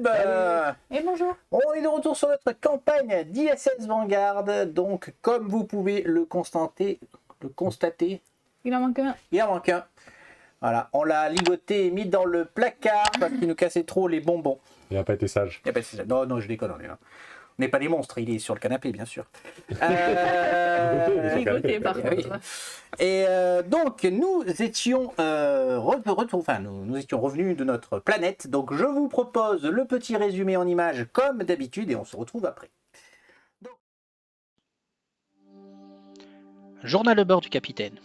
Seb. Et bonjour. On est de retour sur notre campagne d'ISS Vanguard. Donc, comme vous pouvez le constater, Il en manque un. il en manque un. Voilà, on l'a ligoté et mis dans le placard parce qu'il nous cassait trop les bonbons. Il n'a pas été sage. Non, non, je déconne. On n'est pas des monstres, il est sur le canapé, bien sûr. Ligoté, par oui. contre. Et donc, nous étions nous étions revenus de notre planète. Donc, je vous propose le petit résumé en images comme d'habitude et on se retrouve après. Journal de bord du capitaine.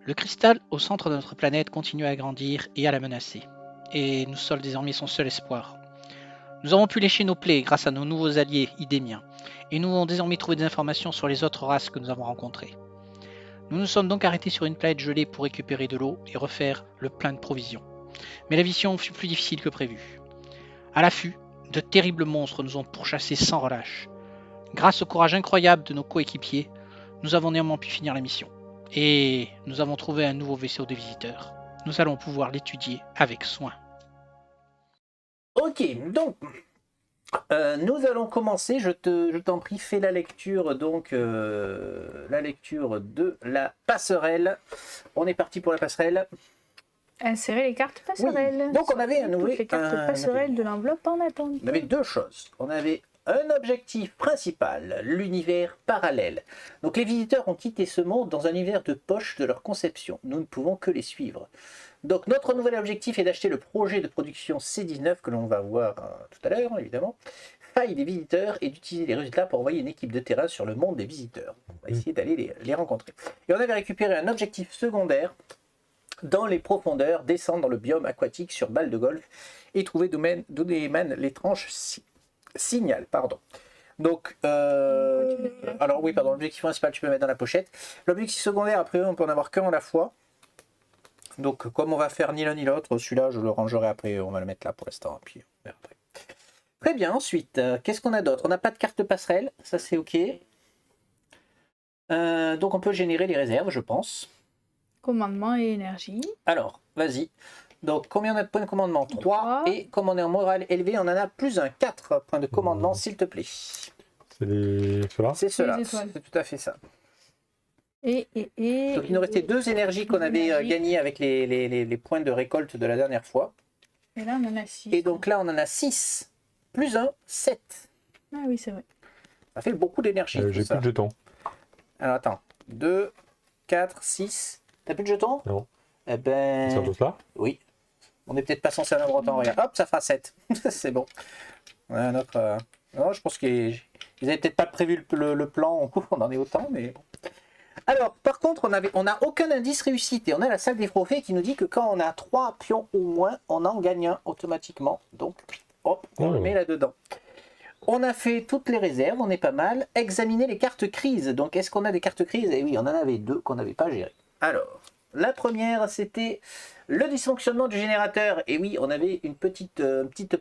Le cristal au centre de notre planète continue à grandir et à la menacer. Et nous sommes désormais son seul espoir. Nous avons pu lécher nos plaies grâce à nos nouveaux alliés idémiens, et nous avons désormais trouvé des informations sur les autres races que nous avons rencontrées. Nous nous sommes donc arrêtés sur une planète gelée pour récupérer de l'eau et refaire le plein de provisions. Mais la mission fut plus difficile que prévu. À l'affût, de terribles monstres nous ont pourchassés sans relâche. Grâce au courage incroyable de nos coéquipiers, nous avons néanmoins pu finir la mission. Et nous avons trouvé un nouveau vaisseau de visiteurs. Nous allons pouvoir l'étudier avec soin. Ok, donc nous allons commencer. Je t'en prie, fais la lecture la lecture de la passerelle. On est parti pour la passerelle. Insérer les cartes passerelles. Oui. Donc on avait Toutes les cartes passerelles de l'enveloppe en attente. On avait deux choses. On avait un objectif principal, l'univers parallèle. Donc les visiteurs ont quitté ce monde dans un univers de poche de leur conception. Nous ne pouvons que les suivre. Donc notre nouvel objectif est d'acheter le projet de production C19 que l'on va voir tout à l'heure, évidemment, faille des visiteurs et d'utiliser les résultats pour envoyer une équipe de terrain sur le monde des visiteurs. On va essayer d'aller les rencontrer. Et on avait récupéré un objectif secondaire dans les profondeurs, descendre dans le biome aquatique sur balle de golf et trouver d'où émane l'étrange signal. Donc, alors oui, l'objectif principal, tu peux le mettre dans la pochette. L'objectif secondaire, après, on peut en avoir qu'un à la fois. Donc, comme on va faire ni l'un ni l'autre, celui-là, je le rangerai après, on va le mettre là pour l'instant, puis on verra après. Très bien, ensuite, qu'est-ce qu'on a d'autre? On n'a pas de carte passerelle, ça c'est ok. Donc, on peut générer les réserves, je pense. Commandement et énergie. Alors, vas-y. Donc, combien on a de points de commandement? 3. Et comme on est en morale élevé, on en a plus un 4 points de commandement, s'il te plaît. C'est ceux-là? C'est cela, c'est tout à fait ça. Donc il nous restait 2 énergies qu'on avait gagnées avec les points de récolte de la dernière fois. Et là, on en a 6. Et donc là, on en a 6. Plus 1, 7. Ah oui, c'est vrai. Ça fait beaucoup d'énergie. J'ai plus de jetons. Alors attends. 2, 4, 6. T'as plus de jetons? Non. Eh ben... Ils sont tous là? Oui. On n'est peut-être pas censé en avoir autant. Regarde. Hop, ça fera 7. C'est bon. Un autre... Non, je pense qu'ils n'avaient peut-être pas prévu le plan. On en est autant, mais... Alors, par contre, on n'a aucun indice réussite. Et on a la salle des trophées qui nous dit que quand on a 3 pions ou moins, on en gagne un automatiquement. Donc, hop, on le met là-dedans. On a fait toutes les réserves, on est pas mal. Examiner les cartes crises. Donc, est-ce qu'on a des cartes crises? Et oui, on en avait 2 qu'on n'avait pas gérées. Alors, la première, c'était le dysfonctionnement du générateur. Et oui, on avait une petite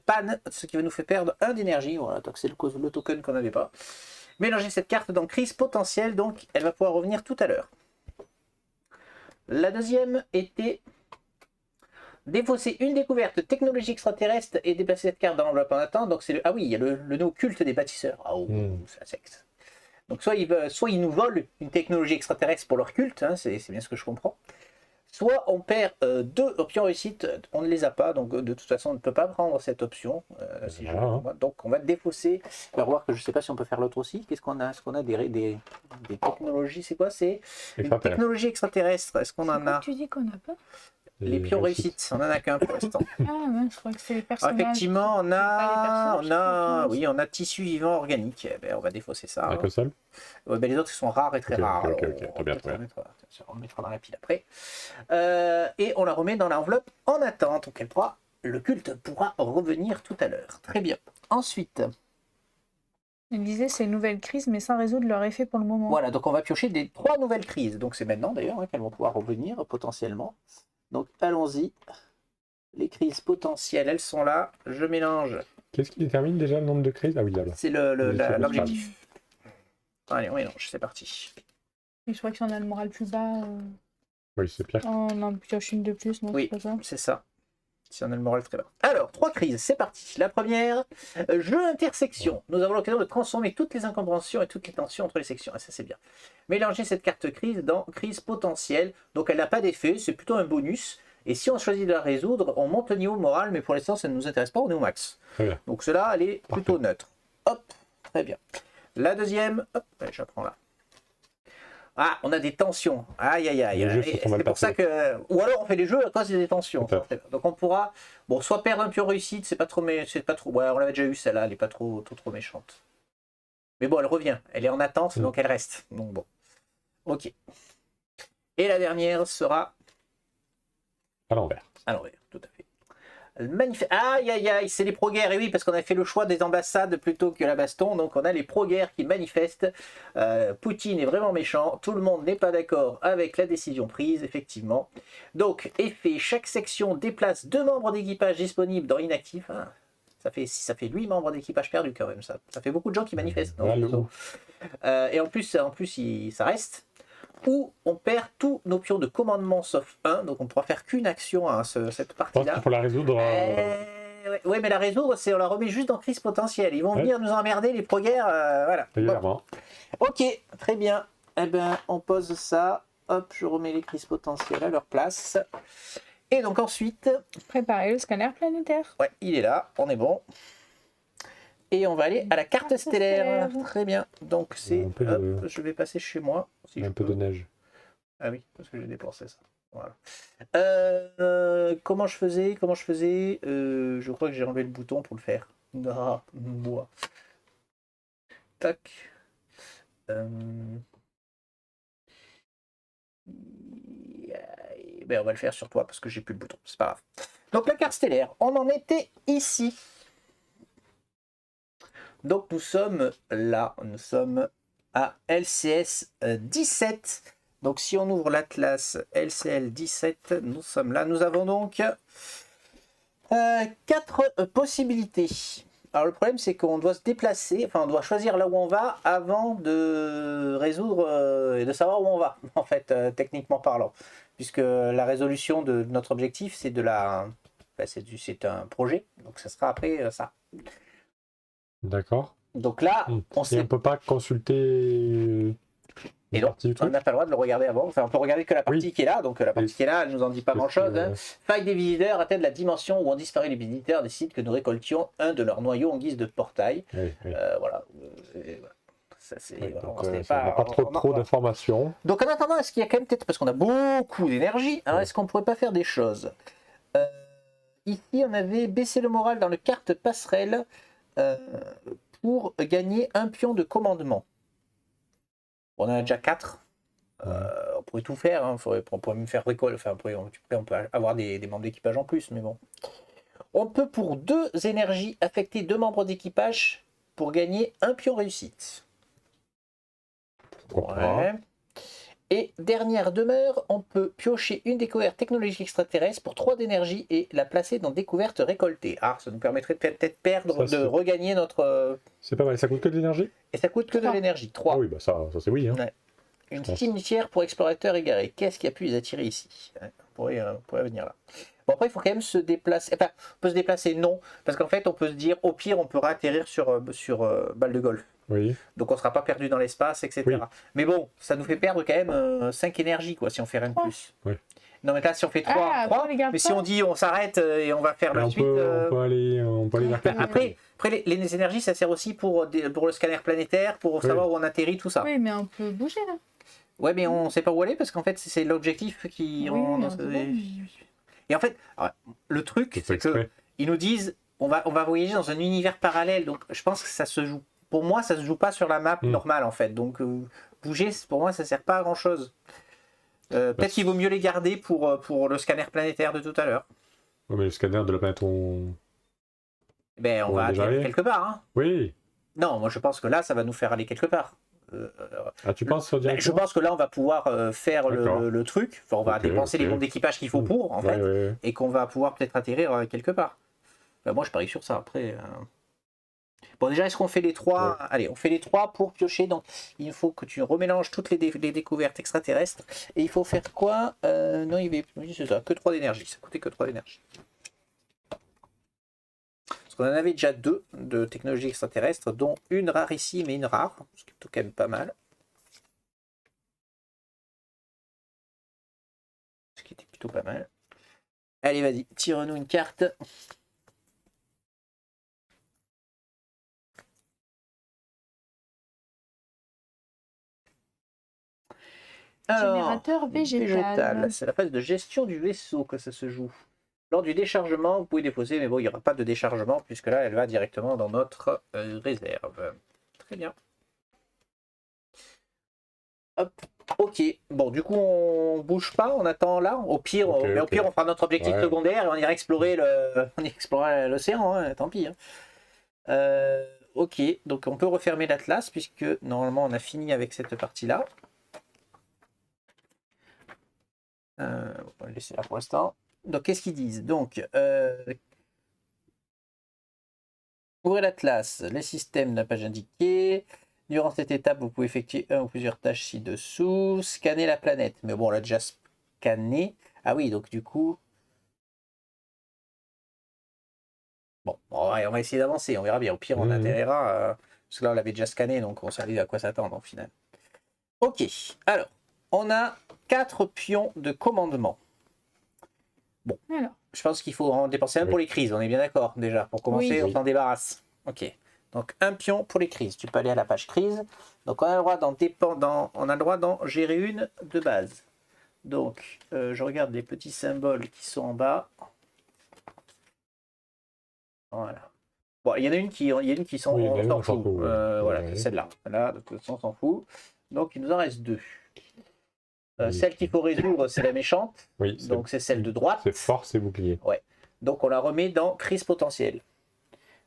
panne, ce qui va nous faire perdre 1 d'énergie. Voilà, donc c'est le token qu'on n'avait pas. Mélanger cette carte dans crise potentielle, donc elle va pouvoir revenir tout à l'heure. La deuxième était défausser une découverte technologie extraterrestre et déplacer cette carte dans l'enveloppe en attente. Donc c'est il y a le nœud culte des bâtisseurs. Ah c'est un sexe. Donc soit ils nous volent une technologie extraterrestre pour leur culte, hein, c'est bien ce que je comprends. Soit on perd 2 options réussites, on ne les a pas, donc de toute façon on ne peut pas prendre cette option. Donc on va défausser. On va voir que je ne sais pas si on peut faire l'autre aussi. Qu'est-ce qu'on a? Est-ce qu'on a des technologies? C'est quoi? C'est une technologie extraterrestre. Est-ce qu'on en a? Tu dis qu'on n'a pas? Les pions réussites, on en a qu'un pour l'instant. Ah ouais, je crois que c'est les personnages. Effectivement, on a tissu vivant organique. Eh ben, on va défausser ça. Que seul? Les autres sont rares et très rares. Ok, On le mettra dans la pile après. Et on la remet dans l'enveloppe en attente. Donc le culte pourra revenir tout à l'heure. Très bien. Ensuite... Il disait c'est une nouvelle crise, mais sans résoudre leur effet pour le moment. Voilà, donc on va piocher 3 nouvelles crises. Donc c'est maintenant d'ailleurs qu'elles vont pouvoir revenir potentiellement. Donc allons-y. Les crises potentielles, elles sont là. Je mélange. Qu'est-ce qui détermine déjà le nombre de crises? Ah oui, là. C'est l'objectif. Allez, on mélange, c'est parti. Et je crois que si on a le moral plus bas, oui, c'est pire. on en pioche une de plus, non? Oui, c'est pas ça? c'est ça. Si on a le moral très bas. Alors, 3 crises, c'est parti. La première, jeu intersection. Nous avons l'occasion de transformer toutes les incompréhensions et toutes les tensions entre les sections. Et ça, c'est bien. Mélanger cette carte crise dans crise potentielle. Donc, elle n'a pas d'effet, c'est plutôt un bonus. Et si on choisit de la résoudre, on monte le niveau moral, mais pour l'instant, ça ne nous intéresse pas, on est au max. Donc, cela, elle est plutôt neutre. Hop, très bien. La deuxième, hop, allez, j'apprends là. Ah, on a des tensions. Aïe, aïe, aïe. C'est pour ça que... Ou alors on fait les jeux à cause des tensions. Donc on pourra, bon, soit perdre un pion réussite, c'est pas trop... Ouais, on l'avait déjà eu celle-là, elle est pas trop méchante. Mais bon, elle revient. Elle est en attente, donc elle reste. Donc bon. Ok. Et la dernière sera... À l'envers. À l'envers, tout à fait. Aïe, aïe, aïe, c'est les pro-guerres. Et oui, parce qu'on a fait le choix des ambassades plutôt que la baston. Donc on a les pro-guerres qui manifestent. Poutine est vraiment méchant. Tout le monde n'est pas d'accord avec la décision prise, effectivement. Donc, effet, chaque section déplace 2 membres d'équipage disponibles dans inactif. Ah, ça fait 8 membres d'équipage perdus quand même. Ça fait beaucoup de gens qui manifestent. Et en plus, ça reste. Ou on perd tous nos pions de commandement sauf un, donc on ne pourra faire qu'une action à cette partie-là. Pour la résoudre... Ouais, mais la résoudre, c'est on la remet juste dans crise potentielle. Ils vont venir nous emmerder, les pro-guerres, voilà. Bon. Ok, très bien. Eh ben, on pose ça. Hop, je remets les crises potentielles à leur place. Et donc ensuite... Préparez le scanner planétaire. Ouais, il est là, on est bon. Et on va aller à la carte stellaire. Très bien. Donc c'est... je vais passer chez moi. Si un peu de neige. Ah oui, parce que j'ai dépensé ça. Voilà. Comment je faisais je crois que j'ai enlevé le bouton pour le faire. Ah, moi. Tac. Ben, on va le faire sur toi parce que j'ai plus le bouton. C'est pas grave. Donc la carte stellaire, on en était ici. Donc nous sommes là, nous sommes à LCS 17. Donc si on ouvre l'atlas LCL 17, nous sommes là. Nous avons donc 4 possibilités. Alors le problème c'est qu'on doit se déplacer, enfin on doit choisir là où on va avant de résoudre et de savoir où on va, en fait, techniquement parlant. Puisque la résolution de notre objectif c'est c'est un projet, donc ça sera après ça. D'accord. Donc là, on ne peut pas consulter et donc, on n'a pas le droit de le regarder avant. Enfin, on peut regarder que la partie qui est là. Donc la partie qui est là, elle nous en dit pas grand-chose. Hein. Faille des visiteurs atteint la dimension où ont disparu les visiteurs décide que nous récoltions un de leurs noyaux en guise de portail. Voilà. Ça, on n'a pas trop d'informations. Donc en attendant, est-ce qu'il y a quand même peut-être, parce qu'on a beaucoup d'énergie, hein, est-ce qu'on pourrait pas faire des choses ici, on avait baissé le moral dans le carte passerelle pour gagner un pion de commandement. On en a déjà 4. On pourrait tout faire. Hein. On pourrait même faire récolte. Enfin, on peut avoir des membres d'équipage en plus, mais bon. On peut pour 2 énergies affecter 2 membres d'équipage pour gagner un pion réussite. Ouais. Et dernière demeure, on peut piocher une découverte technologique extraterrestre pour 3 d'énergie et la placer dans découverte récoltée. Ah, ça nous permettrait de peut-être regagner notre... C'est pas mal, ça coûte que de l'énergie? Et ça coûte que de l'énergie, 3. Ah oui, bah ça c'est oui. Hein. Ouais. Une cimetière pour explorateurs égarés. Qu'est-ce qui a pu les attirer ici? On pourrait venir là. Bon, après, il faut quand même se déplacer. Enfin, on peut se déplacer, non. Parce qu'en fait, on peut se dire, au pire, on peut atterrir sur balle de golf. Oui. Donc on ne sera pas perdu dans l'espace, etc. Oui. Mais bon, ça nous fait perdre quand même 5 énergies, quoi, si on fait rien de plus. Oui. Non, mais là, si on fait 3, mais si on dit on s'arrête et on va faire la suite... On peut aller vers après, les énergies, ça sert aussi pour le scanner planétaire, pour savoir où on atterrit, tout ça. Oui, mais on peut bouger, là. Ouais, mais on ne sait pas où aller, parce qu'en fait, c'est l'objectif qui... Et en fait, le truc, c'est qu'ils nous disent, on va voyager dans un univers parallèle, donc je pense que ça se joue. Pour moi, ça se joue pas sur la map normale, en fait. Donc, bouger, pour moi, ça sert pas à grand-chose. Peut-être qu'il vaut mieux les garder pour le scanner planétaire de tout à l'heure. Oui, mais le scanner de la planète, on va atterrir quelque part. Hein. Oui. Non, moi, je pense que là, ça va nous faire aller quelque part. Tu penses directement ? Je pense que là, on va pouvoir faire le truc. Enfin, on va dépenser les bombes d'équipage qu'il faut pour, en fait. Et qu'on va pouvoir peut-être atterrir quelque part. Enfin, moi, je parie sur ça. Après... Bon, déjà, est-ce qu'on fait les 3 ? Allez, on fait les 3 pour piocher. Donc, il faut que tu remélanges toutes les découvertes extraterrestres. Et il faut faire quoi ? Non, c'est ça, que 3 d'énergie. Ça coûtait que 3 d'énergie. On en avait déjà 2 de technologie extraterrestre, dont une rarissime et une rare, ce qui est plutôt quand même pas mal. Ce qui était plutôt pas mal. Allez, vas-y, tire-nous une carte. Alors, Générateur végétal. C'est la phase de gestion du vaisseau que ça se joue. Lors du déchargement, vous pouvez déposer, mais bon, il n'y aura pas de déchargement, puisque là, elle va directement dans notre réserve. Très bien. Hop, ok. Bon, du coup, on bouge pas, on attend là. Au pire, Ok, mais au ok. pire, on fera notre objectif Ouais. secondaire et on ira explorer l'océan, hein, tant pis. Hein. Ok, donc on peut refermer l'Atlas, puisque normalement, on a fini avec cette partie-là. On va le laisser là pour l'instant. Donc, qu'est-ce qu'ils disent? Donc, ouvrez l'Atlas, les systèmes de la page indiquée. Durant cette étape, vous pouvez effectuer un ou plusieurs tâches ci-dessous. Scanner la planète. Mais bon, on l'a déjà scanné. Ah oui, donc du coup... Bon, on va essayer d'avancer, on verra bien. Au pire, on atterrira. Parce que là, on l'avait déjà scanné, donc on savait à quoi s'attendre au final. Ok, alors, on a 4 pions de commandement. Bon, Alors. je pense qu'il faut en dépenser un pour les crises, on est bien d'accord déjà. Pour commencer, Oui. on s'en débarrasse. Ok, donc un pion pour les crises. Tu peux aller à la page crise. Donc on a le droit d'en gérer une de base. Donc je regarde les petits symboles qui sont en bas. Voilà. Bon, il y en a une qui sont, Oui, on s'en on s'en fout. fout, ouais. Voilà, Ouais. celle-là. Là, de toute façon, on s'en fout. Donc il nous en reste 2. Oui. Celle qu'il faut résoudre, c'est la méchante. Oui, Donc c'est celle de droite. C'est force et bouclier. Ouais. Donc on la remet dans crise potentielle.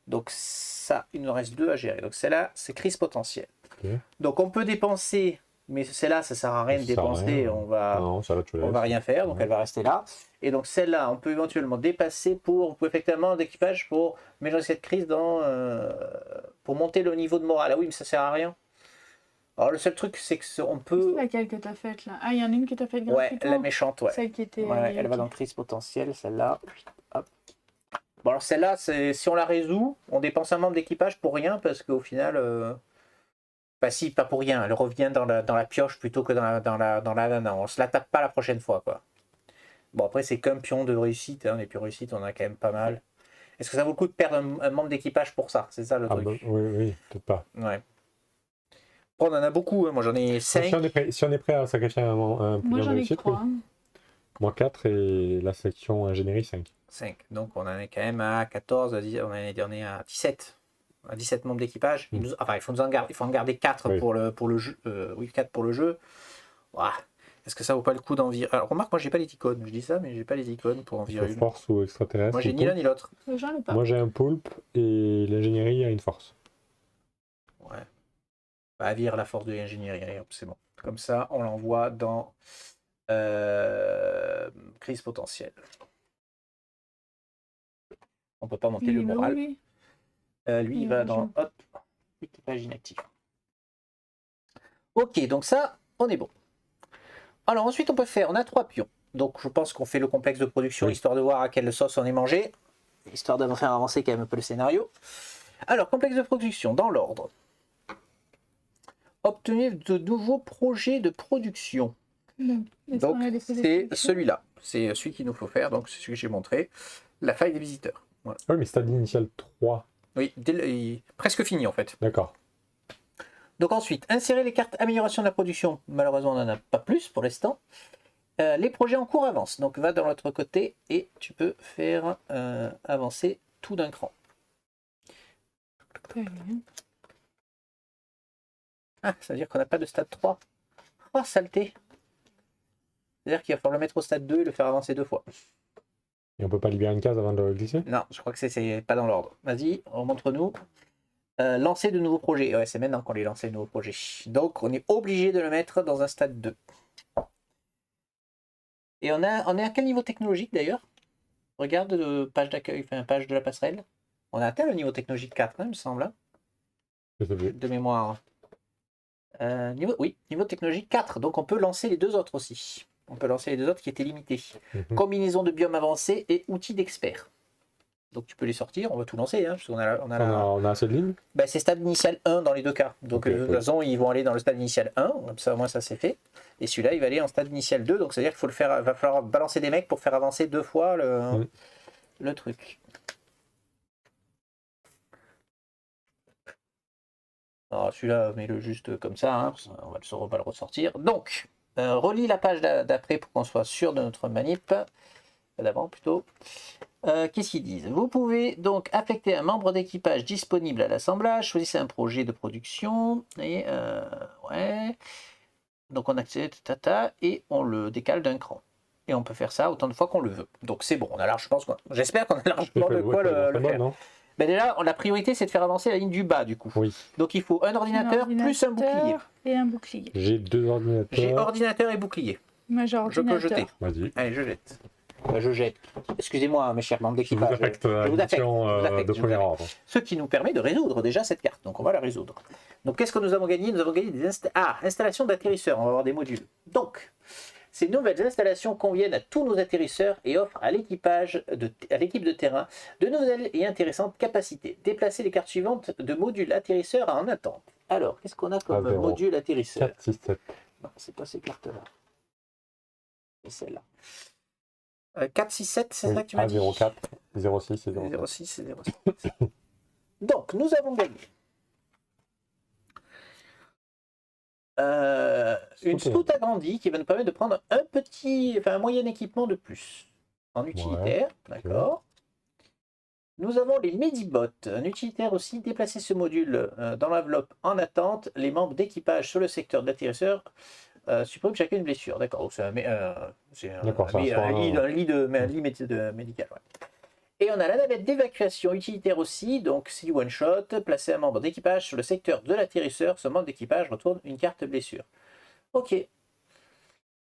Donc ça, il nous reste 2 à gérer. Donc celle-là, c'est crise potentielle. Ok. Donc on peut dépenser, mais celle-là, ça sert à rien de Ça sert à dépenser. rien. On va, Non, ça là, tu on laisses. va rien faire, donc Ouais. elle va rester là. Et donc celle-là, on peut éventuellement dépasser on peut effectivement d'équipage pour mélanger cette crise pour monter le niveau de morale. Ah oui, mais ça sert à rien. Alors le seul truc, c'est que on peut. C'est laquelle que t'as faite là? Ah, il y en a une que t'as faite Ouais, gratuitement. la méchante, ouais. Celle qui était. Ouais, elle va ok. dans crise potentielle, celle-là. Hop. Bon, alors celle-là, si on la résout, on dépense un membre d'équipage pour rien, parce qu'au final, bah si, pas pour rien, elle revient dans la pioche plutôt que dans la non, on se la tape pas la prochaine fois, quoi. Bon, après, c'est qu'un pion de réussite, hein, les pions de réussite, on a quand même pas mal. Est-ce que ça vaut le coup de perdre un membre d'équipage pour ça? C'est ça le truc. Bah, oui, peut-être pas. Ouais. Bon, on en a beaucoup, hein. Moi j'en ai 5. Si on est prêt à sacrifier un Moi pion de j'en ai réussite, 3. oui. Moi 4 et la section ingénierie 5. 5. Donc on en est quand même à 14, on est à 17. À 17 membres d'équipage. Enfin, il faut en garder 4 Oui. pour le jeu. Oui, 4 pour le jeu. Ouah. Est-ce que ça vaut pas le coup d'en virer? Alors remarque, moi j'ai pas les icônes. Je dis ça, mais j'ai pas les icônes pour en virer une. Force ou extraterrestre. Moi j'ai ou ni l'un poulpe. ni l'autre. J'en ai pas. Moi j'ai un poulpe et l'ingénierie a une force. Ouais. Bah, vire la force de l'ingénierie, hop, c'est bon. Comme ça, on l'envoie dans crise potentielle. On peut pas monter le Il va où, moral. lui Lui, il va dans équipage inactif. Ok, donc ça, on est bon. Alors ensuite, on a 3 pions. Donc je pense qu'on fait le complexe de production, Oui. histoire de voir à quelle sauce on est mangé, histoire de faire avancer quand même un peu le scénario. Alors, complexe de production, dans l'ordre. Obtenir de nouveaux projets de production. Donc c'est celui-là. C'est celui qu'il nous faut faire, donc c'est celui que j'ai montré. La faille des visiteurs. Voilà. Oui, mais stade initial 3. Oui, presque fini en fait. D'accord. Donc ensuite, insérer les cartes amélioration de la production. Malheureusement, on n'en a pas plus pour l'instant. Les projets en cours avancent. Donc va de l'autre côté et tu peux faire avancer tout d'un cran. Ah, ça veut dire qu'on n'a pas de stade 3. Oh, saleté. C'est-à-dire qu'il va falloir le mettre au stade 2 et le faire avancer 2 fois. Et on peut pas libérer une case avant de le glisser? Non, je crois que c'est pas dans l'ordre. Vas-y, remontre-nous. Lancer de nouveaux projets. Ouais, c'est maintenant qu'on les lance les nouveaux projets. Donc, on est obligé de le mettre dans un stade 2. Et on est à quel niveau technologique d'ailleurs? Regarde page d'accueil, enfin page de la passerelle. On a atteint le niveau technologique 4, hein, il me semble. Hein, de mémoire. Niveau technologique 4. Donc, on peut lancer les 2 autres aussi. On peut lancer les 2 autres qui étaient limités. Combinaison de biomes avancés et outils d'experts. Donc tu peux les sortir, on va tout lancer, hein, parce qu'on a, On a assez de lignes. Bah, c'est stade initial 1 dans les deux cas. Donc Ok, de toute oui. façon, ils vont aller dans le stade initial 1, comme ça au moins ça c'est fait. Et celui-là, il va aller en stade initial 2, donc c'est-à-dire qu'il faut le faire, va falloir balancer des mecs pour faire avancer 2 fois le truc. Alors celui-là, mets-le juste comme ça, hein, on va le ressortir. Donc, relis la page d'après pour qu'on soit sûr de notre manip. D'avant plutôt. Qu'est-ce qu'ils disent? Vous pouvez donc affecter un membre d'équipage disponible à l'assemblage. Choisissez un projet de production. Et ouais. Donc on accède tata et on le décale d'un cran. Et on peut faire ça autant de fois qu'on le veut. Donc c'est bon. On a large, je pense. J'espère qu'on a largement de quoi le faire. Non Ben déjà, la priorité c'est de faire avancer la ligne du bas du coup. oui. Donc il faut un ordinateur plus un bouclier. Et un bouclier. J'ai 2 ordinateurs. J'ai ordinateur et bouclier. Moi j'ai Je ordinateur. peux jeter. Vas-y. Allez, je jette. Je jette. Excusez-moi, mes chers membres Je vous d'équipage. affecte Je la vous affecte, mission je vous affecte, de je vous premier affecte. ordre. Ce qui nous permet de résoudre déjà cette carte. Donc on va la résoudre. Donc qu'est-ce que nous avons gagné? Nous avons gagné des installations d'atterrisseurs. On va avoir des modules. Donc, ces nouvelles installations conviennent à tous nos atterrisseurs et offrent à l'équipe de terrain de nouvelles et intéressantes capacités. Déplacer les cartes suivantes de modules atterrisseurs en attente. Alors, qu'est-ce qu'on a comme A0. module atterrisseur? 4, 6, 7. Non, c'est pas ces cartes-là. C'est celle-là. 4, 6, 7, c'est ça que tu m'as dit? A04, 06 et 07. 06 et 07. Donc, nous avons gagné une scout agrandie qui va nous permettre de prendre un moyen équipement de plus en utilitaire. Ouais, D'accord. Nous avons les Medibots, un utilitaire aussi. Déplacer ce module dans l'enveloppe en attente. Les membres d'équipage sur le secteur d'atterrisseur suppriment chacune une blessure. D'accord, donc c'est un lit médical. Ouais. Et on a la navette d'évacuation utilitaire aussi, donc si one shot, placer un membre d'équipage sur le secteur de l'atterrisseur, ce membre d'équipage retourne une carte blessure. Ok.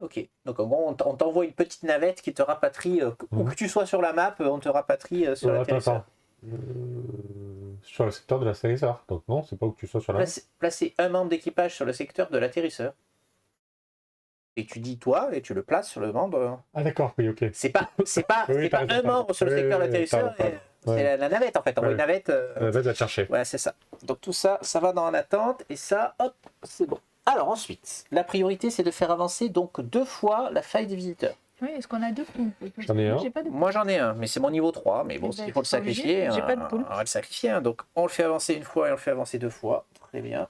Ok. Donc en gros, on t'envoie une petite navette qui te rapatrie, où que tu sois sur la map, on te rapatrie sur l'atterrisseur. Sur le secteur de l'atterrisseur. Donc non, c'est pas où que tu sois sur la map. Placer un membre d'équipage sur le secteur de l'atterrisseur. Et tu dis toi et tu le places sur le membre. Ah d'accord, oui, ok. C'est pas Oui, un membre sur le secteur de l'atterrisseur. C'est la navette en fait. On voit une navette. La navette va te chercher. Ouais, c'est ça. Donc tout ça, ça va dans l'attente et ça, hop, c'est bon. Alors ensuite, la priorité c'est de faire avancer donc 2 fois la faille des visiteurs. Oui, est-ce qu'on a 2 poules? J'en ai un. J'ai pas de Moi j'en ai un, mais c'est mon niveau 3. Mais bon, Eh ben, s'il faut le c'est pas obligé, sacrifier, j'ai pas de poule. on va le sacrifier. Hein. Donc on le fait avancer 1 fois et on le fait avancer 2 fois. Très bien.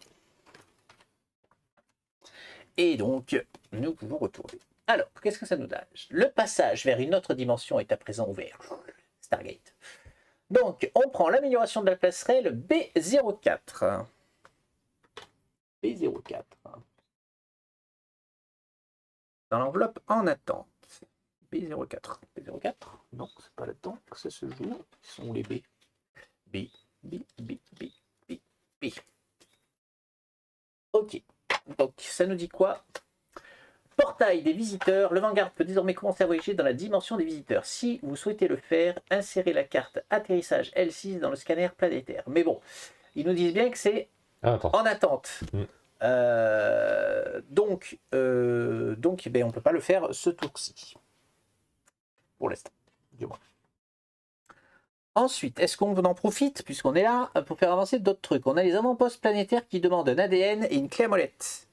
Et donc, nous pouvons retourner. Alors, qu'est-ce que ça nous donne? Le passage vers une autre dimension est à présent ouvert. Stargate. Donc, on prend l'amélioration de la passerelle B04. B04. Dans l'enveloppe en attente. B04. B04. Non, c'est pas là-dedans que ça se joue. Ils sont où les B? B. Ok. Donc, ça nous dit quoi? Portail des visiteurs. Le Vanguard peut désormais commencer à voyager dans la dimension des visiteurs. Si vous souhaitez le faire, insérez la carte atterrissage L6 dans le scanner planétaire. Mais bon, ils nous disent bien que c'est en attente. Donc ben, on ne peut pas le faire ce tour-ci. Pour l'instant, du moins. Ensuite, est-ce qu'on en profite, puisqu'on est là, pour faire avancer d'autres trucs? On a les avant-postes planétaires qui demandent un ADN et une clé à molette.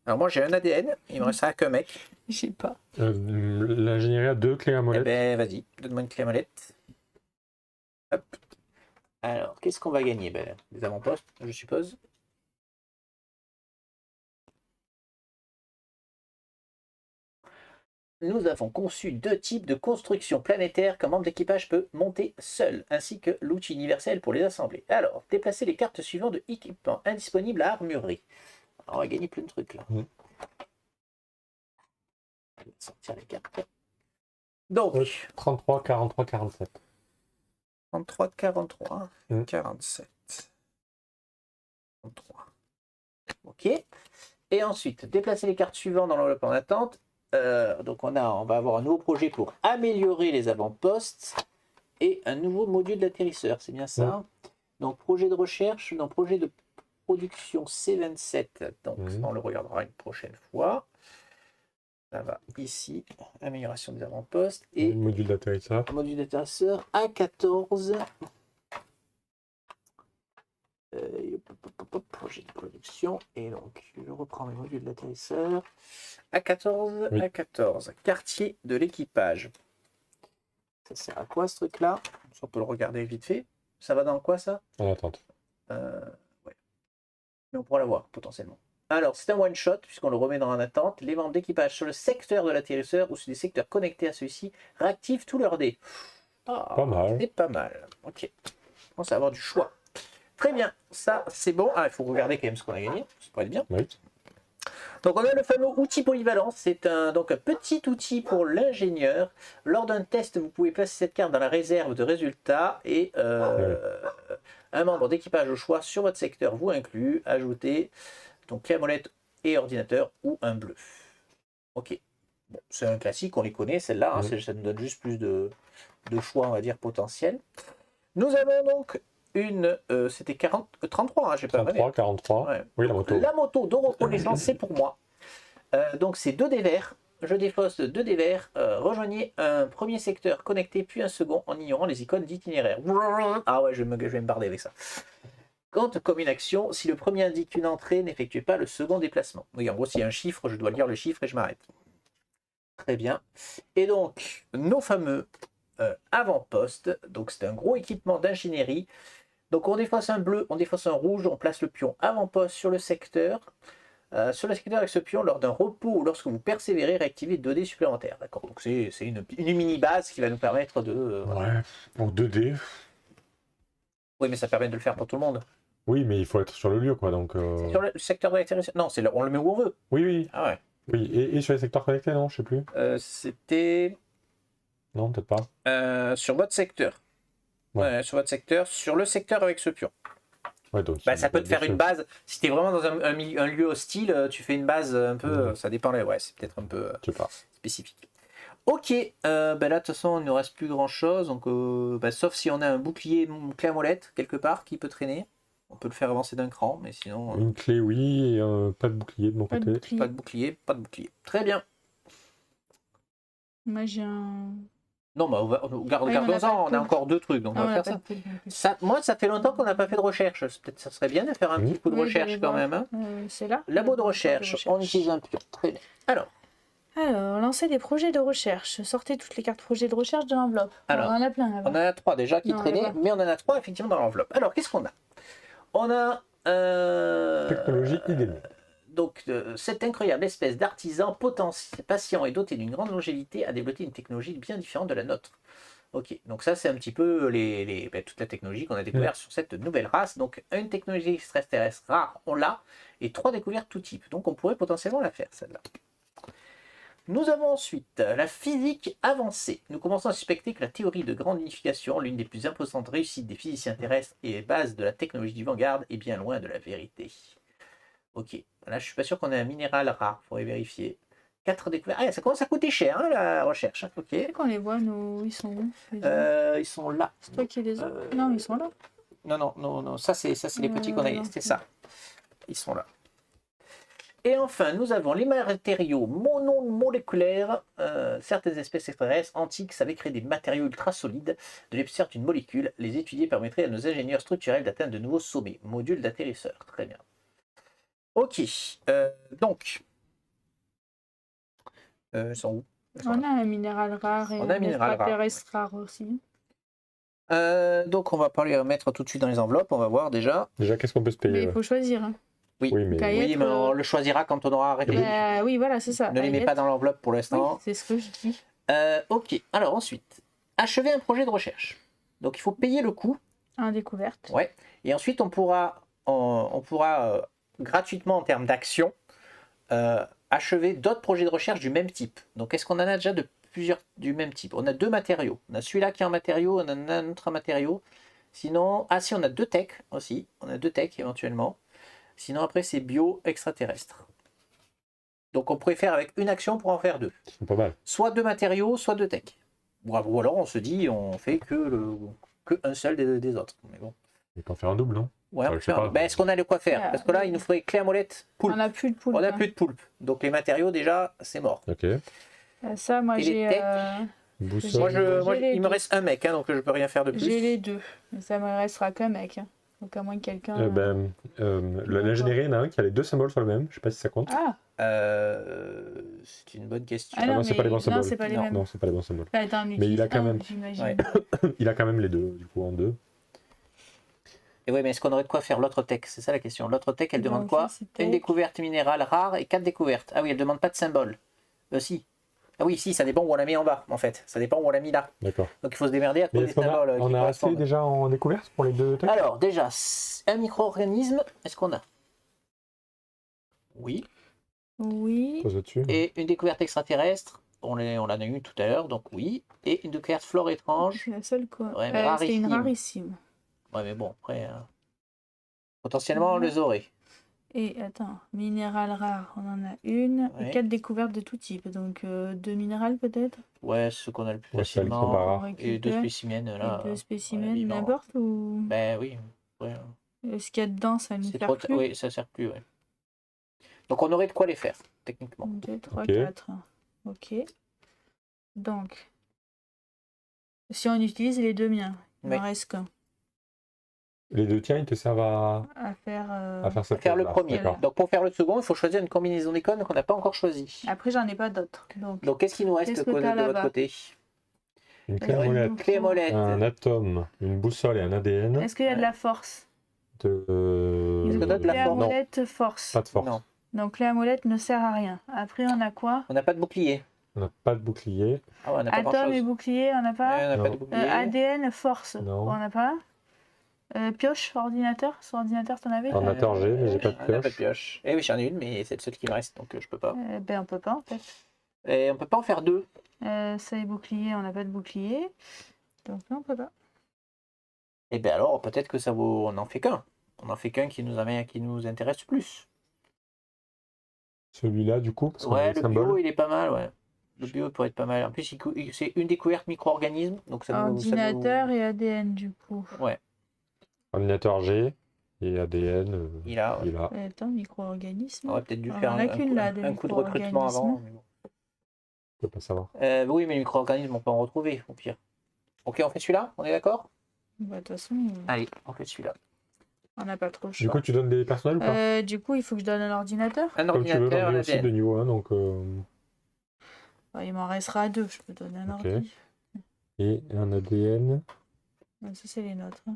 Alors moi j'ai un ADN, il me restera qu'un mec. Je sais pas. L'ingénierie a 2 clés à Eh molette. ben vas-y, donne-moi une clé à molette. Hop. Alors, qu'est-ce qu'on va gagner? Ben, des avant-postes, je suppose. Nous avons conçu 2 types de constructions planétaires qu'un membre d'équipage peut monter seul, ainsi que l'outil universel pour les assembler. Alors, déplacez les cartes suivantes de équipement indisponibles à armurerie. Alors, on va gagner plein de trucs là. On va sortir les cartes. Donc, 33, 43, 47. 33, 43, 47. 33. Ok. Et ensuite, déplacer les cartes suivantes dans l'enveloppe en attente. Donc on va avoir un nouveau projet pour améliorer les avant-postes et un nouveau module d'atterrisseur, c'est bien ça? Donc projet de recherche, non, projet de production C27, donc on le regardera une prochaine fois. Ça va ici. Amélioration des avant-postes. Et Et module d'atterrisseur. module d'atterrisseur A14. Projet de production. Et donc, je reprends mes modules d'atterrisseur. A14, Oui. A14. Quartier de l'équipage. Ça sert à quoi ce truc-là? On peut le regarder vite fait. Ça va dans quoi ça? En attente. Ouais. Mais on pourra l'avoir potentiellement. Alors, c'est un one-shot, puisqu'on le remet dans en attente. Les membres d'équipage sur le secteur de l'atterrisseur ou sur des secteurs connectés à celui-ci réactivent tous leurs dés. Ah, Pas mal. c'est pas mal. Ok. On commence à avoir du choix. Très bien. Ça, c'est bon. Ah, il faut regarder quand même ce qu'on a gagné. Ça pourrait être bien. Oui. Donc, on a le fameux outil polyvalent. C'est un petit outil pour l'ingénieur. Lors d'un test, vous pouvez placer cette carte dans la réserve de résultats et un membre d'équipage au choix sur votre secteur vous inclut. Ajouter donc clé à molette et ordinateur ou un bleu. Ok. Bon, c'est un classique, on les connaît, celle-là. Hein, ça nous donne juste plus de choix, on va dire, potentiels. Nous avons donc une... c'était 33, hein, j'ai pas 33, 43. Ouais. Oui, la moto. La moto de reconnaissance, c'est pour moi. Donc c'est 2 dés verts. Je défausse 2 dés verts. Rejoignez un premier secteur connecté, puis un second en ignorant les icônes d'itinéraire. Ah ouais, je vais me barder avec ça. Compte comme une action, si le premier indique une entrée, n'effectuez pas le second déplacement. Oui, en gros, s'il y a un chiffre, je dois lire le chiffre et je m'arrête. Très bien. Et donc, nos fameux avant-postes. Donc, c'est un gros équipement d'ingénierie. Donc, on défausse un bleu, on défausse un rouge, on place le pion avant-poste sur le secteur. Sur le secteur avec ce pion, lors d'un repos ou lorsque vous persévérez, réactivez 2 dés supplémentaires. D'accord. Donc, c'est une mini-base qui va nous permettre de... Ouais. Donc 2D. Oui, mais ça permet de le faire pour tout le monde. Oui, mais il faut être sur le lieu, quoi. Donc. Sur le secteur de l'atterrissage. Non, on le met où on veut. Oui, oui. Ah ouais. Oui. Et sur les secteurs connectés, non, je sais plus. C'était Non, peut-être pas. sur votre secteur. Ouais. Sur votre secteur, sur le secteur avec ce pion. Ouais, donc. Bah, ça peut te faire une base. Si tu es vraiment dans un lieu hostile, tu fais une base un peu. Ça dépend. Ouais, c'est peut-être un peu Je sais pas. spécifique. Ok, bah là de toute façon il ne nous reste plus grand chose, donc sauf si on a un bouclier clé à molette quelque part qui peut traîner, on peut le faire avancer d'un cran, mais sinon Une clé, oui, et pas de bouclier de mon Pas de côté. bouclier. pas de bouclier, pas de bouclier. Très bien. Moi j'ai un. Non, bah gardons-en, on a encore 2 trucs, donc on va faire ça. Ça. Moi, ça fait longtemps qu'on n'a pas fait de recherche. Peut-être ça serait bien de faire un petit coup de Oui, recherche j'allais quand voir. même. Hein. C'est là. Labo de recherche, on utilise un pion. Très bien. Alors, lancer des projets de recherche. Sortez toutes les cartes projets de recherche de l'enveloppe. Alors, on en a plein là-bas. On en a 3 déjà qui Non, traînaient, là-bas. mais on en a 3 effectivement dans l'enveloppe. Alors, qu'est-ce qu'on a? On a Technologie idéale. donc cette incroyable espèce d'artisan patient et doté d'une grande longévité a développé une technologie bien différente de la nôtre. Ok, donc ça c'est un petit peu toute la technologie qu'on a découverte sur cette nouvelle race. Donc une technologie extraterrestre rare, on l'a, et 3 découvertes tout type. Donc on pourrait potentiellement la faire celle-là. Nous avons ensuite la physique avancée. Nous commençons à suspecter que la théorie de grande unification, l'une des plus imposantes réussites des physiciens terrestres et base de la technologie du vanguard, est bien loin de la vérité. Ok, là je suis pas sûr qu'on ait un minéral rare, il faudrait vérifier. 4 découvertes. Ah, ça commence à coûter cher hein, la recherche. Ok. C'est qu'on les voit, nous, ils sont où Ils sont là. C'est toi qui les as Non, ils sont là. Non, ça c'est les petits qu'on a. non. C'était ça. Ils sont là. Et enfin, nous avons les matériaux monomoléculaires. Certaines espèces extraterrestres antiques savaient créer des matériaux ultra solides de l'épaisseur d'une molécule. Les étudier permettrait à nos ingénieurs structurels d'atteindre de nouveaux sommets. Module d'atterrisseur. Très bien. Ok. Donc. Ils sont où? On a un minéral rare et On a un minéral rare, extraterrestre rare aussi. Donc on va pas les mettre tout de suite dans les enveloppes. On va voir déjà. Déjà, qu'est-ce qu'on peut se Mais payer il faut choisir. Hein. Oui, Oui, mais. Cahier. oui, mais on le choisira quand on aura arrêté. Oui, voilà, c'est ça. Ne les mets pas dans l'enveloppe pour Oui, l'instant. c'est ce que je dis. Ok, alors ensuite, achever un projet de recherche. Donc il faut payer le coût. Un découverte. Ouais. Et ensuite on pourra gratuitement en termes d'action achever d'autres projets de recherche du même type. Donc est-ce qu'on en a déjà de plusieurs du même type? On a 2 matériaux. On a celui-là qui est en matériau, on en a un autre en matériau. Sinon, si on a 2 techs aussi. On a 2 techs éventuellement. Sinon après c'est bio extraterrestre. Donc on pourrait faire avec une action pour en faire 2. C'est pas mal. Soit 2 matériaux, soit 2 techs. Ou alors on se dit on fait que un seul des autres. Mais bon. Il peut en faire un double, non? Ouais, on je peut sais faire pas. un deux. Ben, est-ce qu'on a de quoi faire? Parce que là, il nous faudrait clé à molette, poulpe. On n'a plus de poulpe. On n'a hein. plus de poulpe. Donc les matériaux, déjà, c'est mort. Ok. Ça, moi, Et les j'ai techs Boussole. Moi, J'ai les il me deux. reste un mec, hein, donc je peux rien faire de plus. j'ai les deux. Mais ça me restera qu'un mec. hein. Donc, à moins que quelqu'un. L'ingénierie, il y en a un qui a les deux symboles sur le même. Je sais pas si ça compte. Ah, C'est une bonne question. Ah non, non, c'est pas les bons non, symboles. c'est pas les Non. mêmes. Non, c'est pas les bons symboles. Bah, t'en Mais il a utilises quand un, même- j'imagine. Ouais. Il a quand même les deux, du coup, en deux. Et oui, mais est-ce qu'on aurait de quoi faire l'autre tech? C'est ça la question. L'autre tech, elle demande Donc, quoi? ça, c'est Une tech. découverte minérale rare et 4 découvertes. Ah oui, elle demande pas de symbole. Si. Ah oui, si, ça dépend où on l'a mis en bas, en fait. Ça dépend où on l'a mis là. D'accord. Donc il faut se démerder à Mais trouver est-ce des qu'on a, symboles on qui a assez correspondent. déjà en découverte pour les deux techs? Alors, déjà, un micro-organisme, est-ce qu'on a? Oui. Oui. Pose au-dessus. Et une découverte extraterrestre, on en a eu tout à l'heure, donc oui. Et une découverte flore étrange. C'est la seule quoi. Ouais, mais C'est une rarissime. rarissime. Ouais, mais bon, après, potentiellement, on les aurait. Et attends, minéral rare, on en a une. Ouais. Et 4 découvertes de tout type. Donc 2 minérales peut-être. Ouais, c'est ce qu'on a le plus Ouais, celles qui sont facilement. pas On rares. Et deux récupère. spécimens, là. Et 2 spécimens, vivants. n'importe ou. Ben oui. Ouais. Ce qu'il y a dedans, ça ne C'est sert trop plus. Oui, ça sert plus, ouais. Donc on aurait de quoi les faire, techniquement. 1, 2, 3, Ok. 4. Ok. Donc, si on utilise les deux miens, il Oui. m'en reste qu'un Les deux tiens, ils te servent à à faire. cette Faire le chose-là. premier. D'accord. Donc pour faire le second, il faut choisir une combinaison d'icônes qu'on n'a pas encore choisie. Après, j'en ai pas d'autres. Donc, Donc qu'est-ce qui nous reste Qu'est-ce que de t'as votre là-bas côté? Une clé Alors, à il molette, nous Clé à faut- molette. un atome, une boussole et un ADN. Est-ce qu'il y a de la force De... Est-ce que t'as de la Clé à force? Non, molette, force. pas de force. Non, Donc, clé à molette ne sert à rien. Après, on a quoi on n'a pas de bouclier. On n'a pas de bouclier. Ah ouais, on n'a pas Atome grand-chose. et bouclier, on n'a Ouais, pas on n'a pas de Non. bouclier. ADN, force, Non. on n'a pas pioche, ordinateur. Sur ordinateur, t'en avais Ordinateur, j'ai, mais j'ai pas de On n'a pas de pioche. pioche. Eh oui, j'en ai une, mais c'est le seul qui me reste, donc je peux pas. Ben, on peut pas en fait. Et on peut pas en faire deux. Ça et bouclier, on n'a pas de bouclier. Donc là, on peut pas. Et bien alors, peut-être que ça vaut. On n'en fait qu'un. On en fait qu'un qui nous intéresse plus. Celui-là, du coup, parce qu'on a Ouais, les le symboles. bio, il est pas mal, ouais. Le bio pourrait être pas mal. En plus, c'est une découverte micro-organisme, donc ça Ordinateur et ADN du coup. Ouais, Ordinateur G et ADN. il a. Ouais. il a. Attends, micro-organisme. On aurait peut-être dû On faire en a qu'une, là, de un coup de recrutement avant. micro-organismes. mais bon. Je peux pas savoir. Oui, mais les micro-organismes, on peut en retrouver, au pire. Ok, on fait celui-là. On est d'accord? Bah, de toute façon, Allez, on fait celui-là. on n'a pas trop le Du choix. coup, tu donnes des personnels ou pas? Du coup, il faut que je donne un ordinateur. Un Comme tu veux, ordinateur, j'en ai un aussi de ADN. niveau 1, donc... Bah, il m'en restera 2, je peux donner un Ok. ordi. Et un ADN. Ouais, ça, c'est les nôtres. hein.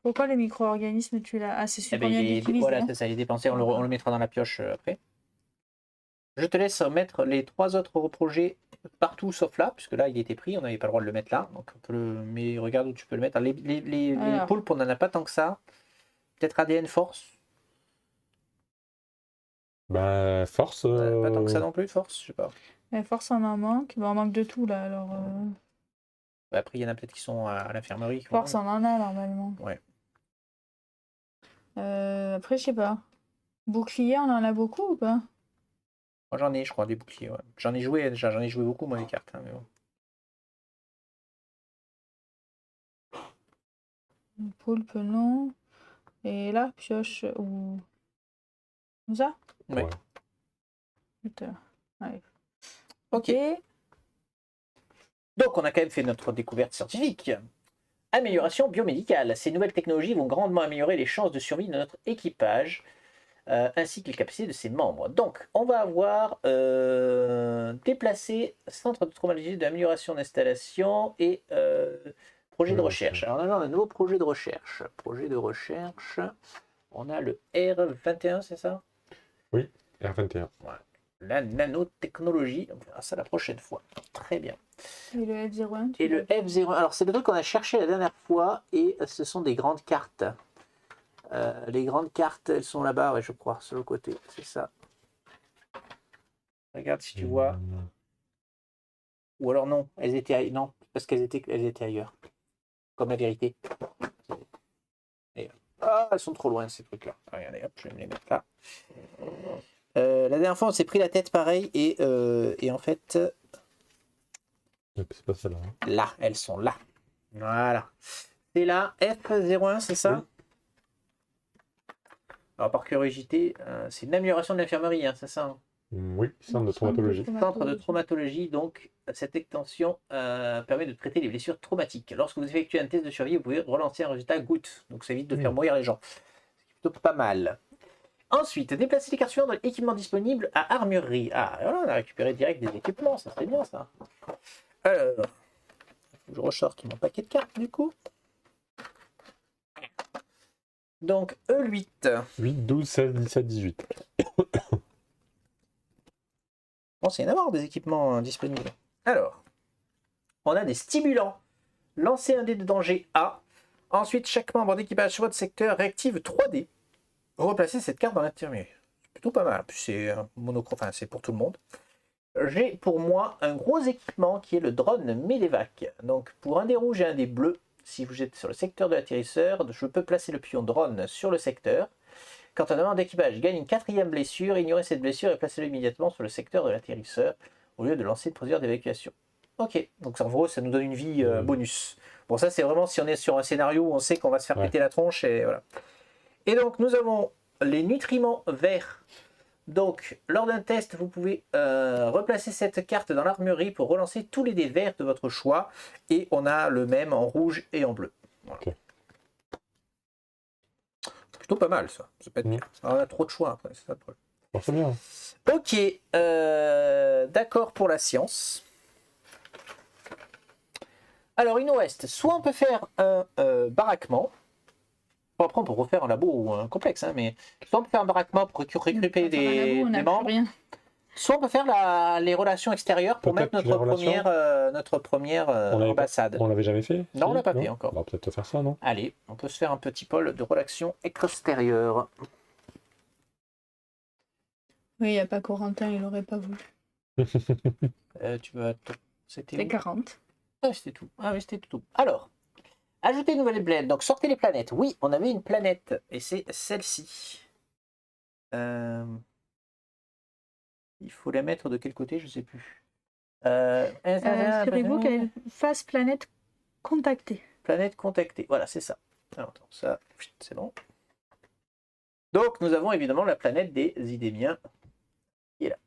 Pourquoi les micro-organismes, tu l'as? Ah, c'est Eh celui ben, qu'on vient d'utiliser. voilà, hein. c'est ça, il est dépensé, on le mettra dans la pioche après. Je te laisse mettre les 3 autres projets partout sauf là, puisque là il était pris, on n'avait pas le droit de le mettre là. Donc mais regarde où tu peux le mettre. Les Alors. poulpes, on n'en a pas tant que ça. Peut-être ADN force. Bah, force. Pas tant que ça non plus, force, je sais pas. La force, on en manque. Bah, on manque de tout, là. Alors, Après, il y en a peut-être qui sont à l'infirmerie. qui force, ont- on en a, normalement. Ouais. Après, je sais pas. Bouclier, on en a beaucoup ou pas? Moi j'en ai, je crois, des boucliers. Ouais. J'en ai joué déjà, j'en ai joué beaucoup, moi, les cartes. Hein, mais bon. Poulpe, non. Et là, pioche ou... Comme ça? Ouais. Ouais. Putain. Ouais. Ok. Donc on a quand même fait notre découverte scientifique. Amélioration biomédicale. Ces nouvelles technologies vont grandement améliorer les chances de survie de notre équipage, ainsi que les capacités de ses membres. Donc on va avoir déplacé centre de traumatologie d'amélioration d'installation et projet de recherche. Alors on a un nouveau projet de recherche. Projet de recherche. On a le R21, c'est ça? R21. Ah, La nanotechnologie. On verra ça la prochaine fois. Très bien. Et le F01, tu Et le l'as? F01, alors c'est le truc qu'on a cherché la dernière fois et ce sont des grandes cartes. Les grandes cartes, elles sont là-bas, ouais, je crois, sur le côté, c'est ça. Regarde si tu vois. Ou alors non, non, parce qu'elles étaient ailleurs. Comme la vérité. Ah, elles sont trop loin ces trucs-là. Regardez, hop, je vais me les mettre là. La dernière fois, on s'est pris la tête pareil et en fait, C'est pas celle-là. hein. là, elles sont là. Voilà. C'est là, F01, c'est ça? Alors par curiosité, c'est une amélioration de l'infirmerie, hein, c'est ça, hein. Oui, centre de traumatologie. Centre de traumatologie, donc cette extension permet de traiter les blessures traumatiques. Lorsque vous effectuez un test de survie, vous pouvez relancer un résultat goutte, donc ça évite de faire mourir les gens. C'est plutôt pas mal. Ensuite, déplacer les cartes suivantes dans l'équipement disponible à armurerie. Ah, voilà, on a récupéré direct des équipements, ça serait bien ça. Alors, je ressorte mon paquet de cartes du coup. Donc E8. 8, 12, 16, 17, 18. Bon, c'est y en avoir des équipements disponibles. Alors, on a des stimulants. Lancez un dé de danger A. Ensuite, chaque membre d'équipage sur votre secteur réactive 3 dés. Replacez cette carte dans l'intermédiaire. C'est plutôt pas mal. Puis c'est monochrome, enfin c'est pour tout le monde. J'ai pour moi un gros équipement qui est le drone Medevac. Donc pour un dé rouge et un dé bleu, si vous êtes sur le secteur de l'atterrisseur, je peux placer le pion drone sur le secteur. Quand un membre d'équipage gagne une 4e blessure, ignorez cette blessure et placez-le immédiatement sur le secteur de l'atterrisseur au lieu de lancer une procédure d'évacuation. Ok, donc en gros ça nous donne une vie bonus. Bon, ça c'est vraiment si on est sur un scénario où on sait qu'on va se faire péter la tronche et voilà. Et donc nous avons les nutriments verts. Donc lors d'un test, vous pouvez replacer cette carte dans l'armurerie pour relancer tous les dés verts de votre choix. Et on a le même en rouge et en bleu. Voilà. Ok. Plutôt pas mal ça. Ça peut être bien. On a trop de choix après, c'est ça le problème. Bon, c'est bien. Ok, d'accord pour la science. Alors, il nous reste, soit on peut faire un baraquement. Bon, après, on peut refaire un labo ou un complexe, hein, mais soit on peut faire un baraquement pour récupérer des membres. Soit on peut faire les relations extérieures pour mettre notre première ambassade. On l'avait jamais fait? Non, on l'a pas fait encore. On va peut-être faire ça, non? Allez, on peut se faire un petit pôle de relations extérieures. Oui, il n'y a pas Corentin, il n'aurait pas voulu. C'était 40. Ah, c'était tout. Ah oui, c'était tout. Alors, ajouter une nouvelle bled. Donc, sortez les planètes. Oui, on avait une planète. Et c'est celle-ci. Il faut la mettre de quel côté? Je ne sais plus. Assurez-vous qu'elle fasse planète contactée. Planète contactée. Voilà, c'est ça. Alors, attends, ça, c'est bon. Donc, nous avons évidemment la planète des Idémiens. Qui est là.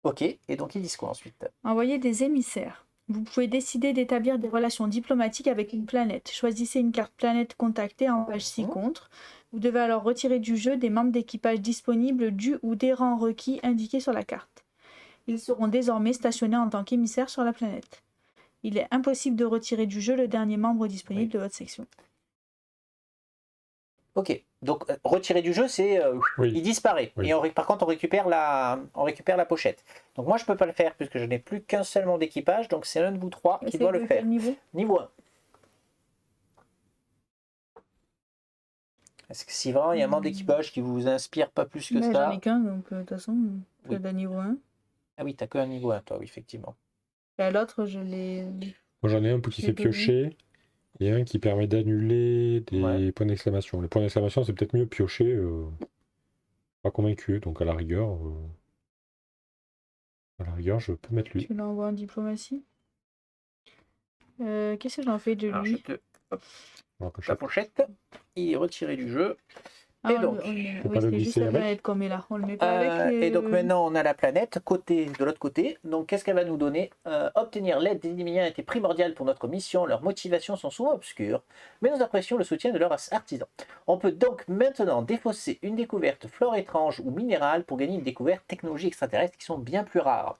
Ok, et donc ils disent quoi ensuite? Envoyer des émissaires. Vous pouvez décider d'établir des relations diplomatiques avec une planète. Choisissez une carte planète contactée en page 6 contre. Vous devez alors retirer du jeu des membres d'équipage disponibles du ou des rangs requis indiqués sur la carte. Ils seront désormais stationnés en tant qu'émissaires sur la planète. Il est impossible de retirer du jeu le dernier membre disponible de votre section. Ok, donc retirer du jeu, c'est il disparaît. Oui. Et par contre, on récupère la pochette. Donc moi, je peux pas le faire puisque je n'ai plus qu'un seul membre d'équipage. Donc c'est l'un de vous trois qui doit le faire. Niveau 1. Est-ce que si vraiment il y a un membre d'équipage qui vous inspire pas plus que ça? J'en ai qu'un, donc de toute façon, c'est le niveau 1. Ah oui, t'as qu'un niveau 1, toi, oui, effectivement. Et l'autre, je l'ai... Moi, j'en ai un qui fait piocher. Et un qui permet d'annuler des points d'exclamation. Les points d'exclamation, c'est peut-être mieux piocher. Pas convaincu, donc à la rigueur, je peux mettre lui. Tu l'envoies en diplomatie. Qu'est-ce que j'en fais de lui? La pochette, il est retiré du jeu. Et donc, oui, c'est juste la planète qu'on met là. On le met pas avec les... Et donc maintenant, on a la planète de l'autre côté. Donc, qu'est-ce qu'elle va nous donner? Obtenir l'aide des Idémiens était primordial pour notre mission. Leurs motivations sont souvent obscures, mais nous apprécions le soutien de leurs artisans. On peut donc maintenant défausser une découverte flore étrange ou minérale pour gagner une découverte technologie extraterrestre qui sont bien plus rares.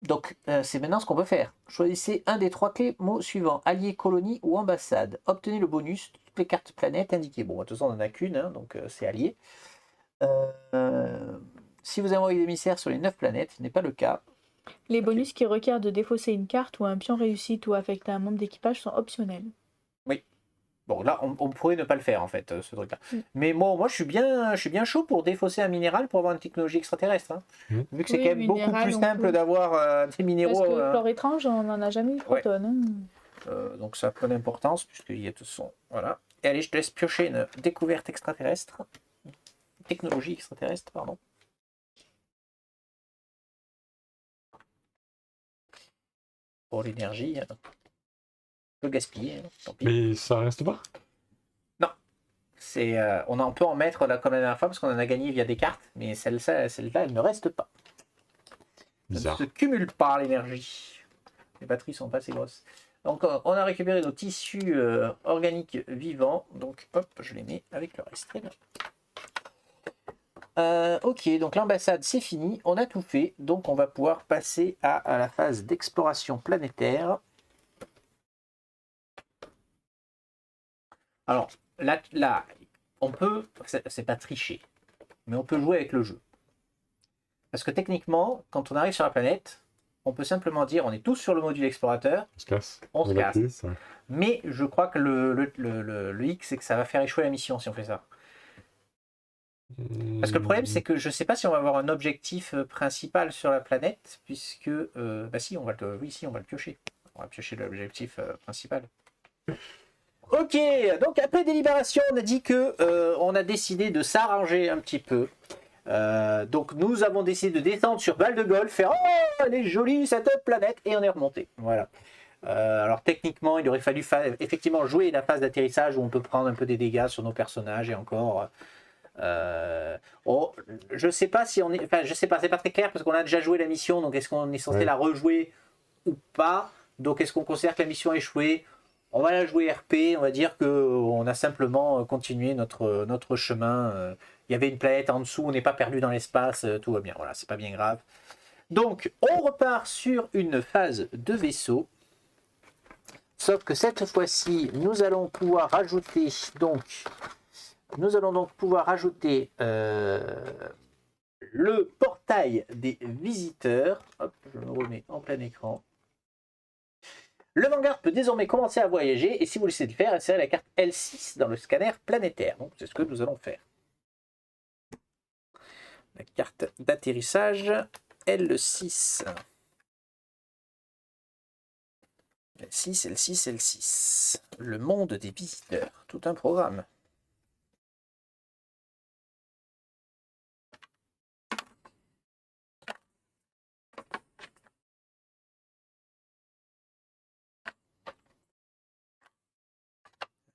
Donc, c'est maintenant ce qu'on peut faire. Choisissez un des 3 clés mots suivants: allié, colonie ou ambassade. Obtenez le bonus de toutes les cartes planètes indiquées. Bon, de toute façon, on n'en a qu'une, hein, donc c'est allié. Si vous avez envoyé des émissaires sur les 9 planètes, ce n'est pas le cas. Les bonus qui requièrent de défausser une carte ou un pion réussite ou affecter un membre d'équipage sont optionnels. Oui. Bon, là, on pourrait ne pas le faire, en fait, ce truc-là. Mais moi, je suis bien chaud pour défausser un minéral pour avoir une technologie extraterrestre. Hein. Vu que c'est quand même beaucoup plus simple d'avoir des minéraux... Parce que flore étrange, on n'en a jamais eu 3 tonnes. Donc ça a plein d'importance, puisqu'il y a tout son... Voilà. Et allez, je te laisse piocher une découverte extraterrestre. Technologie extraterrestre, pardon. Pour l'énergie... peut gaspiller, tant pis. Mais ça reste pas? Non. On peut en mettre là, comme la dernière fois parce qu'on en a gagné via des cartes, mais celle-là, elle ne reste pas. Bizarre. Ça ne se cumule pas l'énergie. Les batteries sont pas assez grosses. Donc on a récupéré nos tissus organiques vivants. Donc hop, je les mets avec le reste. Très bien. Ok, donc l'ambassade c'est fini, on a tout fait. Donc on va pouvoir passer à la phase d'exploration planétaire. Alors là on peut, c'est pas tricher, mais on peut jouer avec le jeu. Parce que techniquement, quand on arrive sur la planète, on peut simplement dire on est tous sur le module explorateur, On se casse. on se casse. Plus, ouais. Mais je crois que le hic, c'est que ça va faire échouer la mission si on fait ça. Parce que le problème, c'est que je ne sais pas si on va avoir un objectif principal sur la planète, puisque, bah si, on va le piocher. On va piocher l'objectif principal. Ok, donc après délibération, on a dit que on a décidé de s'arranger un petit peu. Donc nous avons décidé de descendre sur Val de Golf, faire oh elle est jolie cette planète, et on est remonté. Voilà. Alors techniquement, il aurait fallu effectivement jouer la phase d'atterrissage où on peut prendre un peu des dégâts sur nos personnages et encore. Je sais pas si on est, enfin je sais pas, c'est pas très clair parce qu'on a déjà joué la mission, donc est-ce qu'on est censé la rejouer ou pas? Donc est-ce qu'on considère que la mission a échoué? On va la jouer RP, on va dire qu'on a simplement continué notre chemin. Il y avait une planète en dessous, on n'est pas perdu dans l'espace, tout va bien, voilà, c'est pas bien grave. Donc on repart sur une phase de vaisseau. Sauf que cette fois-ci, nous allons pouvoir ajouter donc le portail des visiteurs. Hop, je me remets en plein écran. Le Vanguard peut désormais commencer à voyager et si vous le laissez le faire, insérez la carte L6 dans le scanner planétaire. Donc c'est ce que nous allons faire. La carte d'atterrissage L6. L6, L6, L6. Le monde des visiteurs. Tout un programme.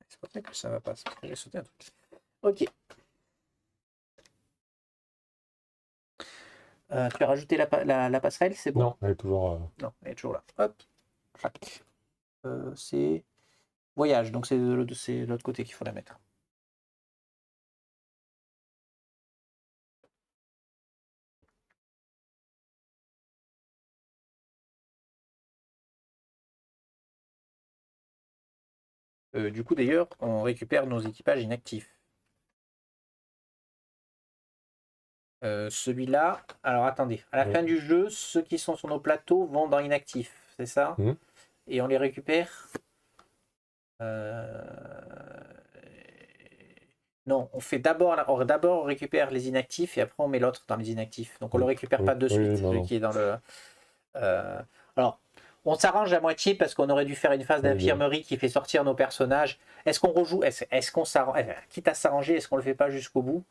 C'est pas vrai que ça va pas. C'est parce que j'ai sauté un truc. Ok. Tu as rajouté la passerelle, c'est bon? Non, elle est toujours. Non, elle est toujours là. Hop. Clac. C'est voyage, donc c'est de l'autre côté qu'il faut la mettre. Du coup, d'ailleurs, on récupère nos équipages inactifs. Celui-là, alors attendez, à la fin du jeu, ceux qui sont sur nos plateaux vont dans inactif, c'est ça? Et on les récupère. Non, on fait d'abord on récupère les inactifs et après on met l'autre dans les inactifs. Donc on le récupère pas de suite, celui qui est dans le. Alors, on s'arrange à moitié parce qu'on aurait dû faire une phase d'infirmerie qui fait sortir nos personnages. Est-ce qu'on rejoue? Est-ce qu'on s'arrange? Quitte à s'arranger, est-ce qu'on le fait pas jusqu'au bout?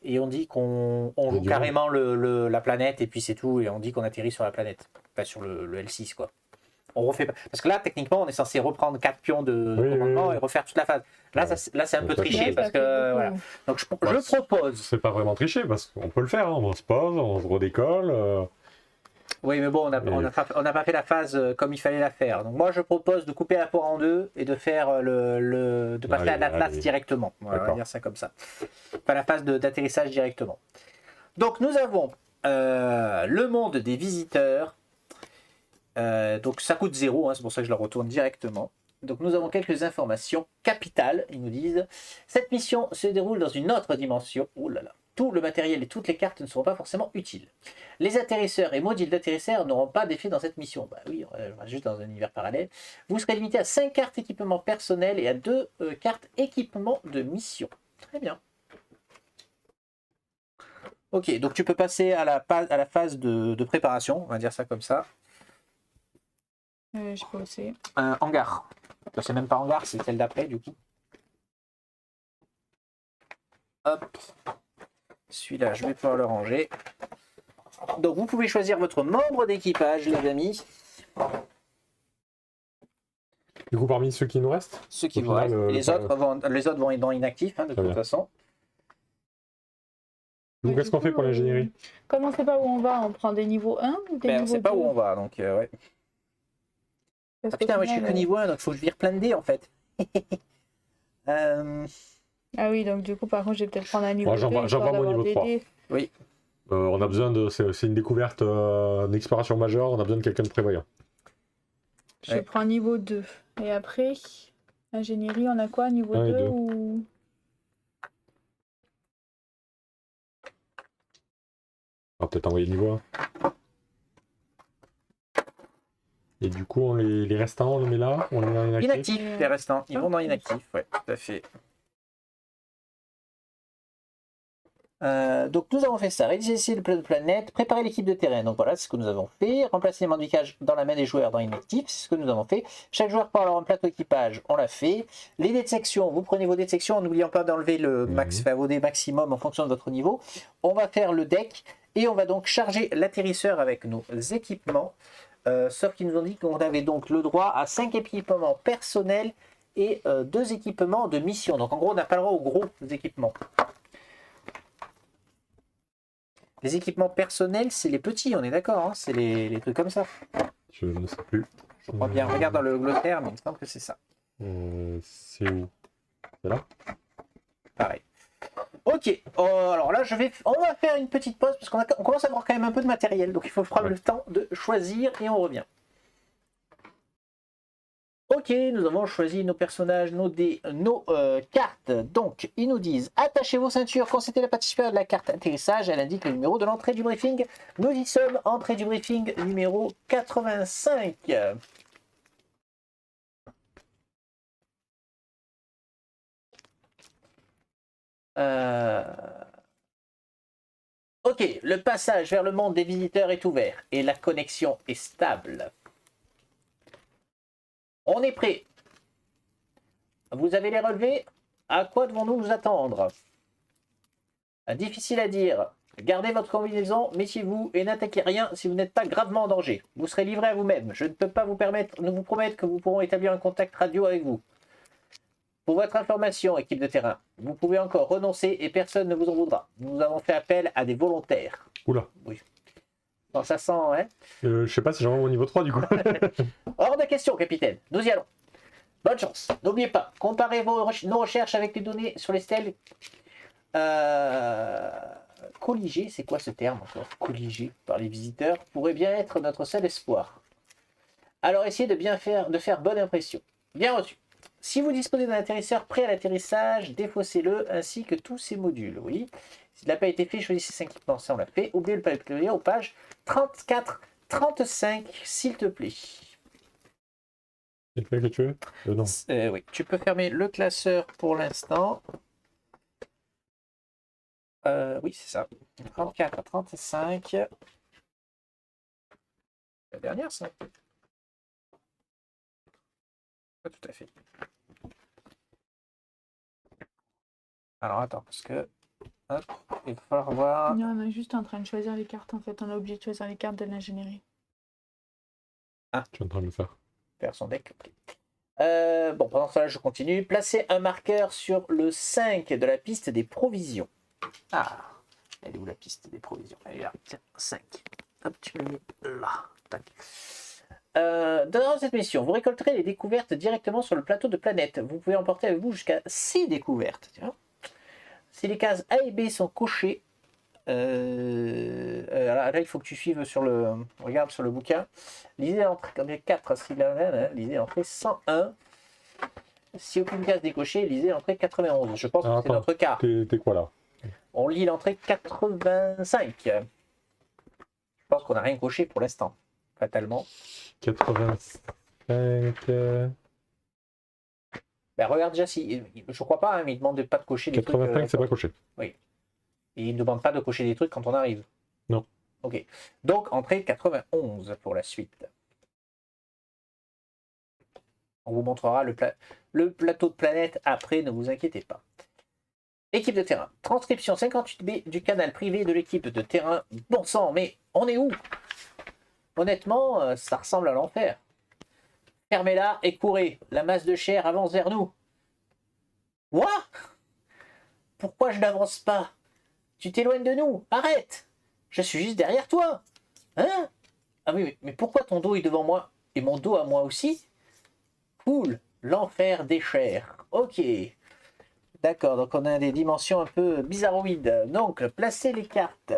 Et on dit qu'on joue carrément la planète et puis c'est tout, et on dit qu'on atterrit sur la planète, pas sur le L6 quoi. On refait pas. Parce que là techniquement on est censé reprendre 4 pions de commandement et refaire toute la phase. Là, là c'est un peu triché parce que voilà. Donc je propose. C'est pas vraiment triché parce qu'on peut le faire, hein. On se pose, on se redécolle. Oui, mais bon, on n'a pas fait la phase comme il fallait la faire. Donc moi, je propose de couper la poire en deux et de faire de passer à l'Atlas directement. Voilà, on va dire ça comme ça. Pas la phase d'atterrissage directement. Donc nous avons le monde des visiteurs. Donc ça coûte 0, hein, c'est pour ça que je le retourne directement. Donc nous avons quelques informations capitales. Ils nous disent cette mission se déroule dans une autre dimension. Oh là là. Tout le matériel et toutes les cartes ne seront pas forcément utiles. Les atterrisseurs et modules d'atterrisseurs n'auront pas d'effet dans cette mission. Bah oui, on va juste dans un univers parallèle. Vous serez limité à 5 cartes équipement personnel et à 2 cartes équipement de mission. Très bien. Ok, donc tu peux passer à la phase de préparation, on va dire ça comme ça. Je peux aussi. Hangar. C'est même pas hangar, c'est celle d'après du coup. Hop. Celui-là, je vais pouvoir le ranger. Donc, vous pouvez choisir votre membre d'équipage, les amis. Du coup, parmi ceux qui nous restent, Ceux qui Au vont final, rester. Les autres vont être dans inactif, hein, de Très toute bien. façon. donc qu'est-ce qu'on fait pour l'ingénierie? Comme on sait pas où on va, on prend des niveaux 1 ou des Ben, on niveaux sait pas 2? où on va, donc ouais. Parce Ah qu'au putain, moi je suis final, que niveau 1, donc faut que je vire plein de dés en fait. Ah oui, donc du coup, par contre, je vais peut-être prendre un niveau Moi, 2. j'en prends histoire mon d'avoir niveau des 3. dés. Oui. On a besoin de. C'est une découverte, une exploration majeure, on a besoin de quelqu'un de prévoyant. Je Ouais. prends niveau 2. Et après, ingénierie, on a quoi? Niveau 1 et 2 2. ou... On va peut-être envoyer niveau 1. Et du coup, les restants, on les met là, on les met en inactif. Inactif, les restants. Ils vont dans inactif, ouais, tout à fait. Donc nous avons fait ça, rédiger le plan de planète, préparer l'équipe de terrain, donc voilà, c'est ce que nous avons fait, remplacer les modificages dans la main des joueurs dans inactif, c'est ce que nous avons fait, chaque joueur peut avoir un plateau équipage, on l'a fait, les dés de section, vous prenez vos dés de section en n'oubliant pas d'enlever le max, enfin, vos dés maximum en fonction de votre niveau, on va faire le deck, et on va donc charger l'atterrisseur avec nos équipements, sauf qu'ils nous ont dit qu'on avait donc le droit à 5 équipements personnels et 2 équipements de mission, donc en gros on n'a pas le droit aux gros équipements. Les équipements personnels, c'est les petits, on est d'accord, hein, c'est les trucs comme ça. Je ne sais plus. Je crois bien, regarde dans le glossaire, mais il me semble que c'est ça. C'est où? C'est là? Pareil. Ok, alors là, on va faire une petite pause parce qu'on commence à avoir quand même un peu de matériel, donc il faut prendre le temps de choisir et on revient. Ok, nous avons choisi nos personnages, nos cartes. Donc, ils nous disent attachez vos ceintures, consultez la participation de la carte atterrissage. Elle indique le numéro de l'entrée du briefing. Nous y sommes, entrée du briefing numéro 85. Ok, le passage vers le monde des visiteurs est ouvert et la connexion est stable. On est prêt. Vous avez les relevés? À quoi devons-nous nous attendre? Difficile à dire. Gardez votre combinaison, méfiez-vous et n'attaquez rien si vous n'êtes pas gravement en danger. Vous serez livré à vous-même. Je ne peux pas vous promettre que vous pourrons établir un contact radio avec vous. Pour votre information, équipe de terrain, vous pouvez encore renoncer et personne ne vous en voudra. Nous avons fait appel à des volontaires. Oula. Oui. Bon, ça sent, hein? Je sais pas si j'ai vraiment mon niveau 3 du coup. Hors de question, capitaine. Nous y allons. Bonne chance. N'oubliez pas, comparez nos recherches avec les données sur les stèles. Colligé, c'est quoi ce terme encore? Colligé par les visiteurs pourrait bien être notre seul espoir. Alors essayez de faire bonne impression. Bien reçu. Si vous disposez d'un atterrisseur prêt à l'atterrissage, défaussez-le ainsi que tous ses modules. Oui. S'il n'a pas été fait, choisissez 5 équipements. Ça, on l'a fait. Oubliez le papier aux pages 34-35, s'il te plaît. C'est le fait que tu veux? Non. Oui, tu peux fermer le classeur pour l'instant. Oui, c'est ça. 34 à 35. La dernière, ça. Pas tout à fait. Alors, attends, parce que... Hop, il va falloir voir... Non, on est juste en train de choisir les cartes, en fait. On est obligé de choisir les cartes de l'ingénierie. Je suis en train de le faire. Faire son deck. Okay. Bon, pendant ce temps-là, je continue. Placez un marqueur sur le 5 de la piste des provisions. Ah, elle est où la piste des provisions? Elle est là, tiens, 5. Hop, tu le mets là. Tac. Dans cette mission, vous récolterez les découvertes directement sur le plateau de planète. Vous pouvez emporter avec vous jusqu'à 6 découvertes. Tiens. Si les cases A et B sont cochées, là, il faut que tu suives sur le... Regarde sur le bouquin. Lisez l'entrée 4, lisez l'entrée 101. Si aucune case n'est cochée, lisez l'entrée 91. Je pense que c'est notre cas. T'es quoi là? On lit l'entrée 85. Je pense qu'on n'a rien coché pour l'instant, fatalement. 85. Ben, regarde déjà si... Je crois pas, hein, mais il ne demande pas de cocher des 85, trucs... c'est pas coché. Oui. Et il ne demande pas de cocher des trucs quand on arrive. Non. Ok. Donc, entrée 91 pour la suite. On vous montrera le plateau de planète après, ne vous inquiétez pas. Équipe de terrain. Transcription 58B du canal privé de l'équipe de terrain. Bon sang, mais on est où? Honnêtement, ça ressemble à l'enfer. Fermez-la et courez. La masse de chair avance vers nous. Quoi? Pourquoi je n'avance pas? Tu t'éloignes de nous. Arrête. Je suis juste derrière toi. Hein? Ah oui, mais pourquoi ton dos est devant moi? Et mon dos à moi aussi? Cool. L'enfer des chairs. Ok. D'accord, donc on a des dimensions un peu bizarroïdes. Donc, placez les cartes.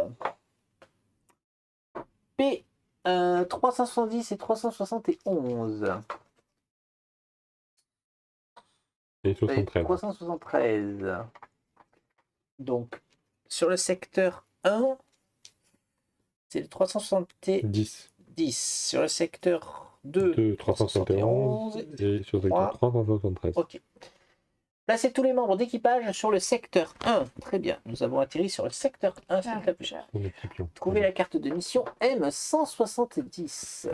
P 370 et 371. Et 73. 373. Donc, sur le secteur 1, c'est le 370. 10. Sur le secteur 2, 371. Et sur le secteur 373. Ok. Placez tous les membres d'équipage sur le secteur 1. Très bien. Nous avons atterri sur le secteur 1, s'il te plaît. On est petit pion. Trouvez la carte de mission M170.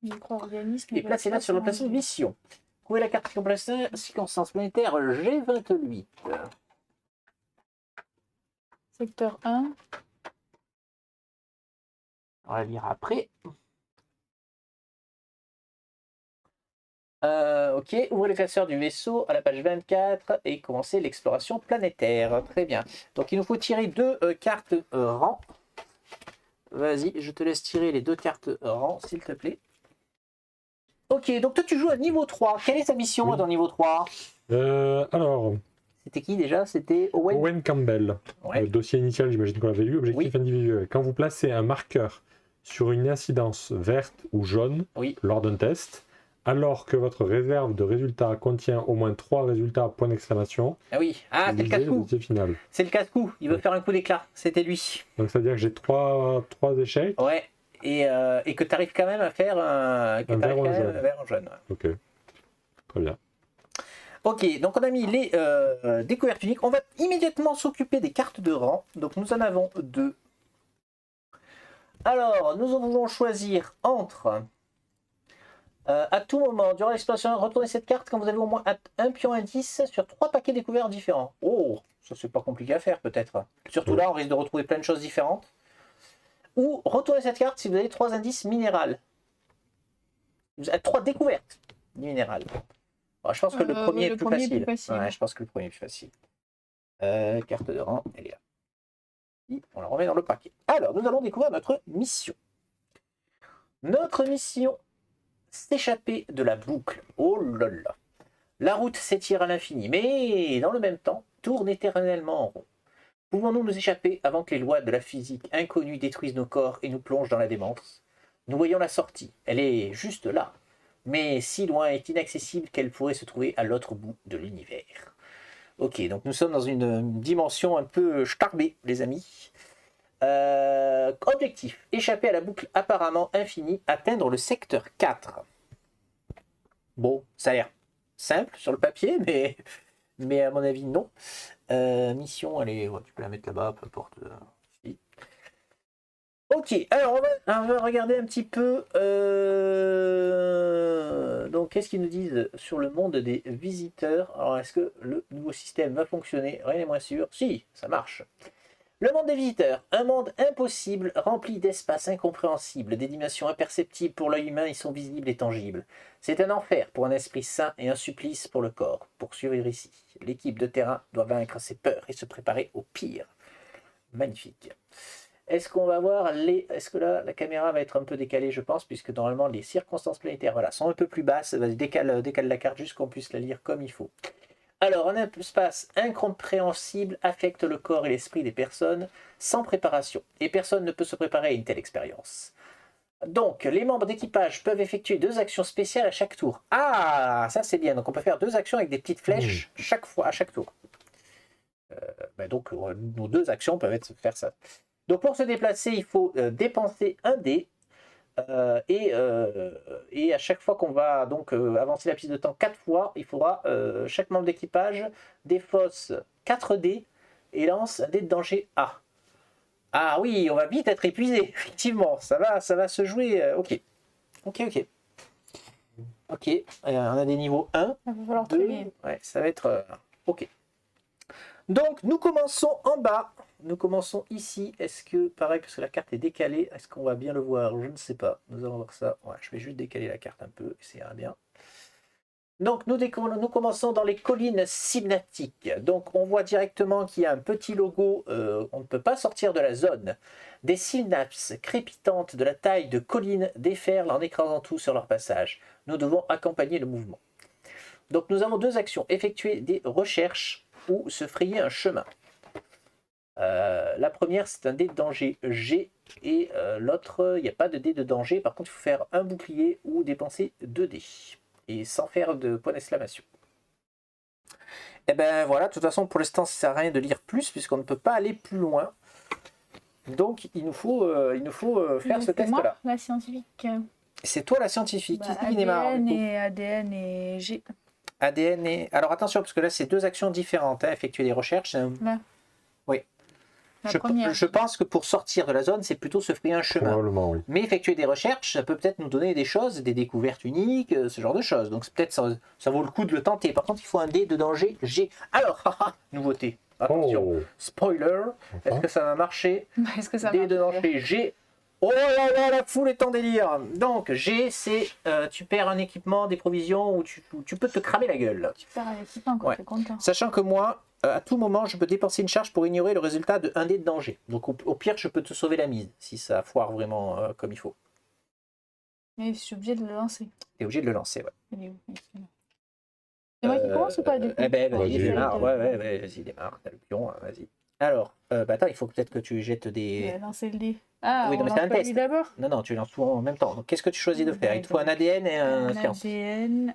Micro-organisme. Et placez-la sur le plateau de mission. Trouvez la carte de circonstance planétaire G28. Secteur 1. On va lire après. Ok, ouvrez le classeur du vaisseau à la page 24 et commencez l'exploration planétaire. Très bien. Donc il nous faut tirer 2 cartes rang. Vas-y, je te laisse tirer les 2 cartes rang, s'il te plaît. Ok, donc toi tu joues à niveau 3. Quelle est ta mission dans niveau 3? Alors, C'était qui déjà? C'était Owen. Owen Campbell. Ouais. Dossier initial, j'imagine qu'on l'avait lu. Objectif individuel. Quand vous placez un marqueur sur une incidence verte ou jaune lors d'un test, alors que votre réserve de résultats contient au moins 3 résultats, point d'exclamation. Ah oui, c'est le casse-cou. C'est le casse-cou, il veut faire un coup d'éclat, c'était lui. Donc ça veut dire que j'ai 3 échecs. Ouais, et que tu arrives quand même à faire un vert en jaune. Ok, très bien. Ok, donc on a mis les découvertes uniques. On va immédiatement s'occuper des cartes de rang. Donc nous en avons 2. Alors, nous allons choisir entre... à tout moment, durant l'exploration, retournez cette carte quand vous avez au moins un pion indice sur 3 paquets découverts différents. Oh, ça c'est pas compliqué à faire peut-être. Surtout là, on risque de retrouver plein de choses différentes. Ou retournez cette carte si vous avez 3 indices minérales. Vous avez 3 découvertes minérales. Alors, je pense que le premier est plus facile. Ouais, je pense que le premier est plus facile. Carte de rang, elle est là. On la remet dans le paquet. Alors, nous allons découvrir notre mission. Notre mission... s'échapper de la boucle. Oh là là. La route s'étire à l'infini, mais dans le même temps, tourne éternellement en rond. Pouvons-nous nous échapper avant que les lois de la physique inconnue détruisent nos corps et nous plongent dans la démence? Nous voyons la sortie, elle est juste là, mais si loin et inaccessible qu'elle pourrait se trouver à l'autre bout de l'univers. Ok, donc nous sommes dans une dimension un peu starbée, les amis. Objectif, échapper à la boucle apparemment infinie, atteindre le secteur 4. Bon, ça a l'air simple sur le papier, mais à mon avis non. Mission, allez, tu peux la mettre là-bas, peu importe. Ok, alors on va regarder un petit peu. Donc, qu'est-ce qu'ils nous disent sur le monde des visiteurs? Alors, est-ce que le nouveau système va fonctionner? Rien n'est moins sûr. Si, ça marche. Le monde des visiteurs, un monde impossible, rempli d'espaces incompréhensibles, des dimensions imperceptibles pour l'œil humain, ils sont visibles et tangibles. C'est un enfer pour un esprit sain et un supplice pour le corps. Pour survivre ici, l'équipe de terrain doit vaincre ses peurs et se préparer au pire. Magnifique. Est-ce qu'on va voir les... Est-ce que là, la caméra va être un peu décalée, je pense, puisque normalement les circonstances planétaires sont un peu plus basses. Vas-y, décale la carte juste qu'on puisse la lire comme il faut. Alors, un espace incompréhensible affecte le corps et l'esprit des personnes sans préparation, et personne ne peut se préparer à une telle expérience. Donc, les membres d'équipage peuvent effectuer 2 actions spéciales à chaque tour. Ah, ça c'est bien, donc on peut faire 2 actions avec des petites flèches à chaque tour. Donc, nos 2 actions peuvent faire ça. Donc, pour se déplacer, il faut dépenser un dé. Et à chaque fois qu'on va donc avancer la piste de temps 4 fois, il faudra chaque membre d'équipage défausse 4 dés et lance un dé de danger A. Ah oui, on va vite être épuisé, effectivement, ça va se jouer. Ok, on a des niveaux 1, Il va falloir 2, trier. ouais, ça va être ok. Donc nous commençons en bas nous commençons ici. Est-ce que, pareil, parce que la carte est décalée, est-ce qu'on va bien le voir? Je ne sais pas. Nous allons voir ça. Ouais, je vais juste décaler la carte un peu, ça ira bien. Donc, nous commençons dans les collines synaptiques. Donc, on voit directement qu'il y a un petit logo. On ne peut pas sortir de la zone. Des synapses crépitantes de la taille de collines déferlent en écrasant tout sur leur passage. Nous devons accompagner le mouvement. Donc, nous avons deux actions. Effectuer des recherches ou se frayer un chemin. La première, c'est un dé de danger G. Et l'autre, il n'y a pas de dé de danger. Par contre, il faut faire un bouclier ou dépenser 2 dés. Et sans faire de point d'exclamation. Et ben voilà, de toute façon, pour l'instant, ça ne sert à rien de lire plus, puisqu'on ne peut pas aller plus loin. Donc, il nous faut faire ce test-là. Moi, la scientifique. C'est toi la scientifique. Bah, Qui démarre, du coup ADN et G. ADN et... Alors attention, parce que là, c'est deux actions différentes. Hein. Effectuer des recherches. Là. Oui. Première. Je pense que pour sortir de la zone, c'est plutôt se frayer un chemin. Probablement, oui. Mais effectuer des recherches, ça peut peut-être nous donner des choses, des découvertes uniques, ce genre de choses. Donc peut-être ça vaut le coup de le tenter. Par contre, il faut un dé de danger G. Alors, nouveauté. Attention. Spoiler. Enfin. Est-ce que ça va marcher? Est-ce que ça Dé marche? de danger G. Oh là là, la foule est en délire. Donc G, c'est tu perds un équipement, des provisions, ou tu peux te cramer la gueule. Tu perds l'équipement, quoi, Ouais. t'es content. Sachant que moi, à tout moment, je peux dépenser une charge pour ignorer le résultat de un dé de danger. Donc au pire, je peux te sauver la mise, si ça foire vraiment comme il faut. Mais je suis obligée de le lancer. Tu es obligé de le lancer, ouais. Il est où? C'est moi qui commence ou pas, du coup? Eh ben, vas-y, Vas-y. démarre. Ouais, vas-y, démarre. T'as le pion, vas-y. Alors, attends, il faut peut-être que tu jettes des... Lancer le dé. Ah, Oui, on non, mais lance c'est un pas test. lui d'abord? Non, non, tu lances tout en même temps. Donc, qu'est-ce que tu choisis de faire? Il te faut un ADN et un science. ADN.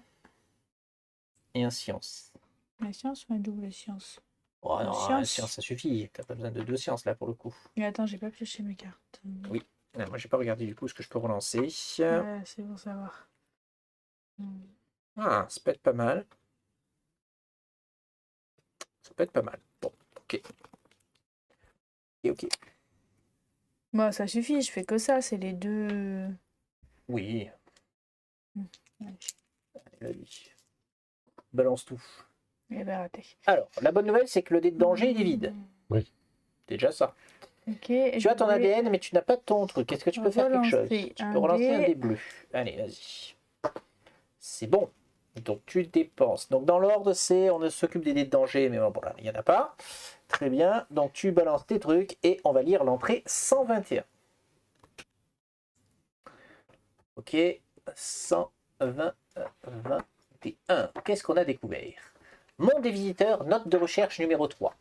Et un science. La science ou la double science? Oh non, Science. un science, ça suffit. T'as pas besoin de 2 sciences, là, pour le coup. Mais attends, j'ai pas pioché mes cartes. Oui. Moi, j'ai pas regardé, du coup, ce que je peux relancer. Ouais, c'est bon savoir. Ah, ça peut être pas mal. Ça peut être pas mal. Bon, ok. Ok. Bon, ça suffit, je fais que ça, c'est les deux. Oui. Ouais. Allez, vas-y. Balance tout. Eh ben, raté. Alors, la bonne nouvelle, c'est que le dé de danger, il est vide. Oui. C'est déjà ça. Ok. Tu as ton ADN, mais tu n'as pas ton truc. Est-ce que tu peux faire quelque chose? Relancer Tu un peux relancer un dé. dé bleu. Allez, vas-y. C'est bon. Donc, tu dépenses. Donc, dans l'ordre, c'est on s'occupe des dés de danger, mais bon, là, il n'y en a pas. Très bien. Donc, tu balances tes trucs et on va lire l'entrée 121. Ok. 121. Qu'est-ce qu'on a découvert? Monde des visiteurs, note de recherche numéro 3.